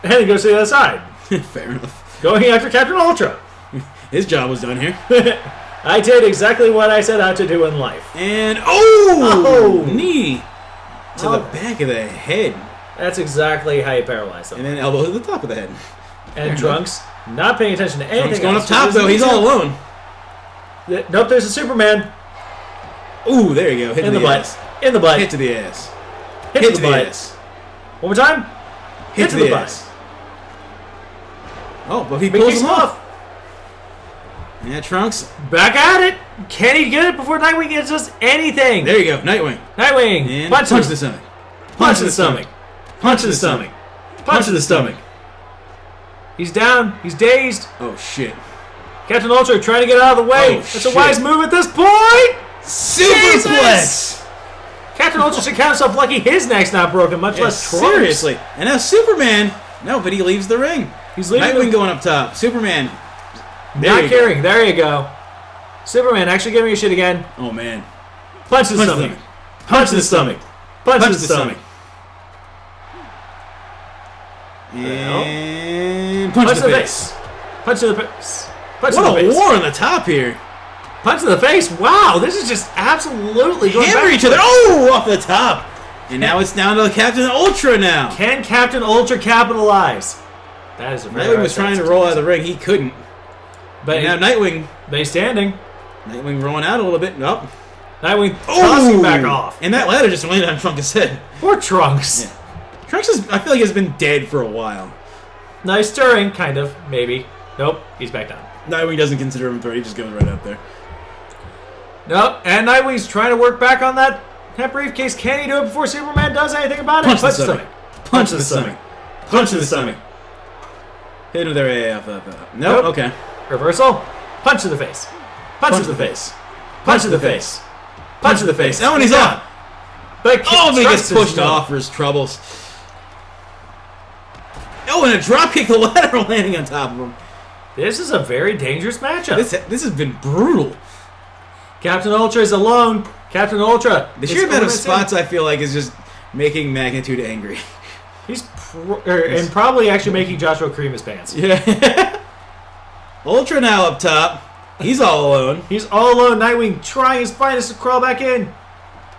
And he goes to the other side. Fair enough. Going after Captain Ultra. His job was done here. I did exactly what I set out to do in life. And knee to the back of the head. That's exactly how you paralyze them. And then elbow to the top of the head. And Trunks not paying attention to anything. Trunks going up top though. He's all alone. Nope, there's a Superman. Ooh, there you go. Hit in the butt. ass. In the butt. Hit to the ass. Hit to the butt. ass. One more time. Hit to the ass. Oh, but he pulls him off. Yeah, Trunks. Back at it. Can he get it before Nightwing gets us anything? There you go, Nightwing. Nightwing. And punch to the stomach. Punch to the stomach. Punch to the stomach. Punch to the stomach. He's down. He's dazed. Oh, shit. Captain Ultra trying to get out of the way. That's a wise move at this point. Superplex. Captain Ultra should count himself lucky his neck's not broken, much less Trunks. Seriously. And now Superman. No, but he leaves the ring. He's leaving. Nightwing going up top. Superman. Not caring. There you go. Superman actually giving a shit again. Oh, man. Punch to the stomach. Punch to the stomach. Punch to the stomach. And punch to the face. Punch to the face. Punch to the What face. a war on the top here. Punch to the face. Wow, this is just absolutely going Hammer back. each other. Oh, off the top. And now it's down to Captain Ultra now. Can Captain Ultra capitalize? That is a very Nightwing was trying to roll out of the ring. He couldn't. But now Nightwing. They standing. Nightwing rolling out a little bit. Nope. Nightwing tossing back off. And that ladder just landed on Trunks' head. Poor Trunks. Yeah. Trunks is, I feel like, has been dead for a while. Nice stirring, kind of, maybe. Nope, he's back down. Nightwing doesn't consider him a threat. He just goes right out there. Nope, and Nightwing's trying to work back on that briefcase. Can he do it before Superman does anything about it? Punch the stomach. Punch to the stomach. Punch to the stomach. Hit him there. Yeah, nope. Okay. Reversal. Punch to the face. Punch to the face. Punch to the face. Punch to the face. Oh, and he's off. But he gets pushed off for his troubles. Oh, and a dropkick, the ladder landing on top of him. This is a very dangerous matchup. This has been brutal. Captain Ultra is alone. Captain Ultra. The sheer amount of spots I feel like is just making Magnitude angry. He's and probably actually making Joshua cream his pants. Yeah. Ultra now up top. He's all alone. He's all alone. Nightwing trying his finest to crawl back in.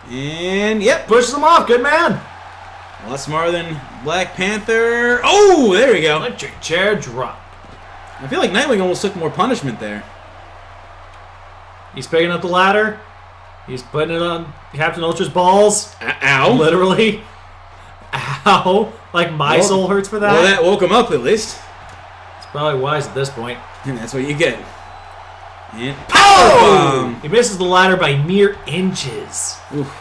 And, yep. Pushes him off. Good man. A lot smarter than Black Panther. Oh, there we go. Electric chair drop. I feel like Nightwing almost took more punishment there. He's picking up the ladder. He's putting it on Captain Ultra's balls. Ow. Literally. Ow. Like my soul hurts for that. Well, that woke him up at least. It's probably wise at this point. And that's what you get. And oh! He misses the ladder by mere inches. Oof.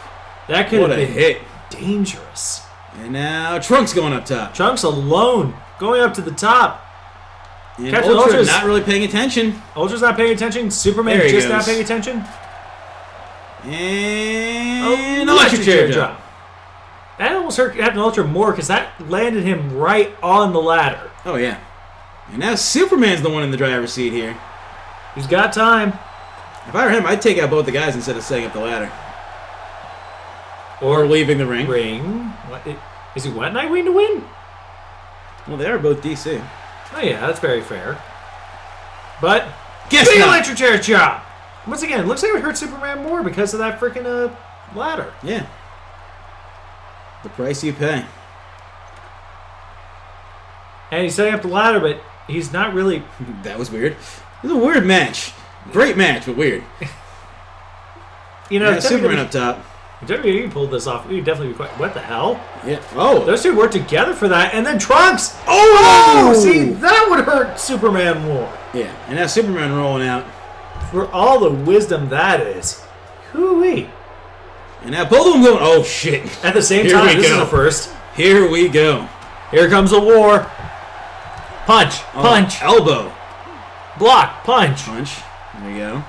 That could have been hit. Dangerous. And now Trunks going up top. Trunks alone, going up to the top. And Captain Ultra's not really paying attention. Ultra's not paying attention. Superman just not paying attention. And electric chair drop. That almost hurt Captain Ultra more because that landed him right on the ladder. Oh, yeah. And now Superman's the one in the driver's seat here. He's got time. If I were him, I'd take out both the guys instead of setting up the ladder. Or leaving the ring. What? Is he want Nightwing to win? Well, they are both DC. Oh, yeah, that's very fair. But, guess big not. electric chair chop! Once again, looks like we hurt Superman more because of that freaking ladder. Yeah. The price you pay. And he's setting up the ladder, but he's not really... That was weird. It was a weird match. Great match, but weird. You know, Superman up top. If WWE pulled this off, we'd definitely be quite... What the hell? Yeah. Oh. Those two worked together for that, and then Trunks! Oh! See, that would hurt Superman more. Yeah, and now Superman rolling out. For all the wisdom that is. Hoo-wee. And now both of them going, oh shit. At the same time, this is the first. Here we go. Here comes a war. Punch. Punch. Elbow. Block. Punch. Punch. There you go.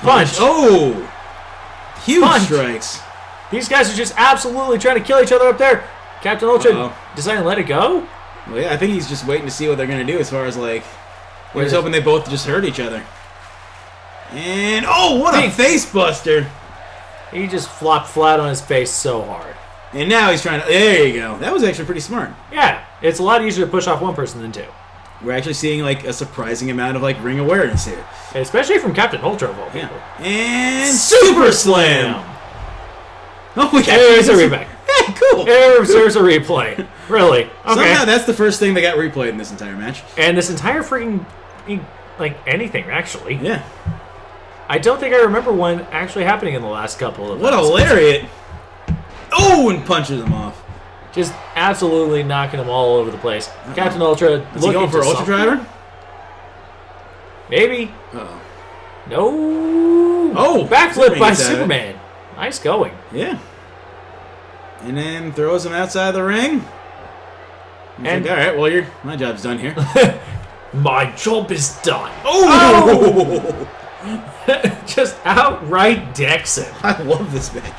Punch. Oh. Huge strikes. These guys are just absolutely trying to kill each other up there. Captain Ultra deciding to let it go? Well, yeah, I think he's just waiting to see what they're going to do as far as, like... We're just hoping they both just hurt each other. And, oh, what a face buster. He just flopped flat on his face so hard. And now he's trying to... There you go. That was actually pretty smart. Yeah, it's a lot easier to push off one person than two. We're actually seeing, like, a surprising amount of, like, ring awareness here. Especially from Captain Ultra of all people. Yeah. And Super Slam! Oh, we got there's a replay. Yeah, cool. There's a replay. Really? Okay. Somehow that's the first thing that got replayed in this entire match. And this entire freaking... Like, anything, actually. Yeah. I don't think I remember one actually happening in the last couple of What a lariat! Oh, and punches him off. Just absolutely knocking them all over the place. Captain Ultra is he going for Ultra Driver? Maybe. Uh-oh. No. Oh! Backflip by Superman. Nice going. Yeah. And then throws him outside the ring. And like, all right, well, my job's done here. My job is done. Oh! Just outright decks him. I love this match.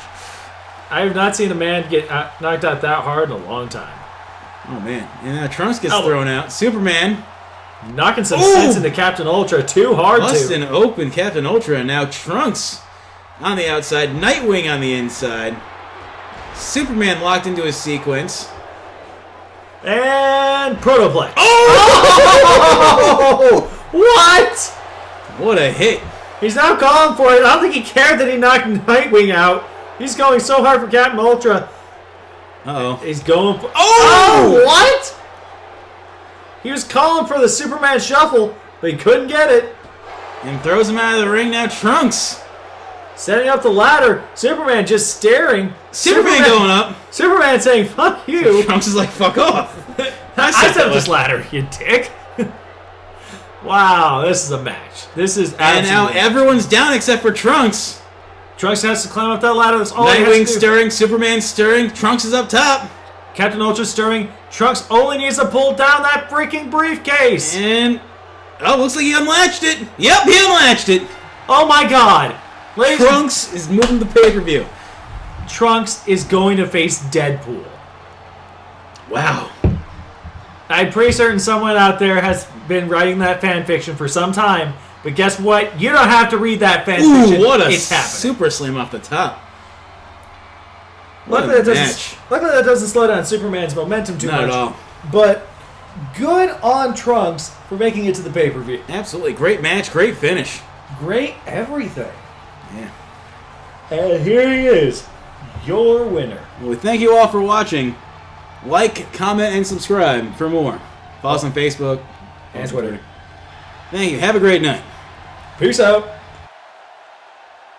I have not seen a man get knocked out that hard in a long time. Oh, man. And now Trunks gets thrown out. Superman. Knocking some sense into Captain Ultra. Too hard Busting open Captain Ultra. And now Trunks on the outside. Nightwing on the inside. Superman locked into his sequence. And Protoplex. Oh! What? What a hit. He's now calling for it. I don't think he cared that he knocked Nightwing out. He's going so hard for Captain Ultra. Uh-oh. He's going for... Oh! What? He was calling for the Superman shuffle, but he couldn't get it. And throws him out of the ring. Now Trunks. Setting up the ladder. Superman just staring. Superman going up. Superman saying, fuck you. Trunks is like, fuck off. I set up this ladder, you dick. Wow, this is a match. This is And now everyone's down except for Trunks. Trunks has to climb up that ladder. That's all he has to Nightwing do. stirring, Superman stirring, Trunks is up top. Captain Ultra stirring. Trunks only needs to pull down that freaking briefcase. And, looks like he unlatched it. Yep, he unlatched it. Oh my god. Trunks is moving the pay-per-view. Trunks is going to face Deadpool. Wow. I'm pretty certain someone out there has been writing that fan fiction for some time. But guess what? You don't have to read that fan fiction. What a it's happening. super slam off the top. Luckily that doesn't slow down Superman's momentum too much. Not at all. But good on Trunks for making it to the pay-per-view. Absolutely. Great match. Great finish. Great everything. Yeah. And here he is, your winner. Well, we thank you all for watching. Like, comment, and subscribe for more. Follow us on Facebook And Twitter. Thank you. Have a great night. Peace out.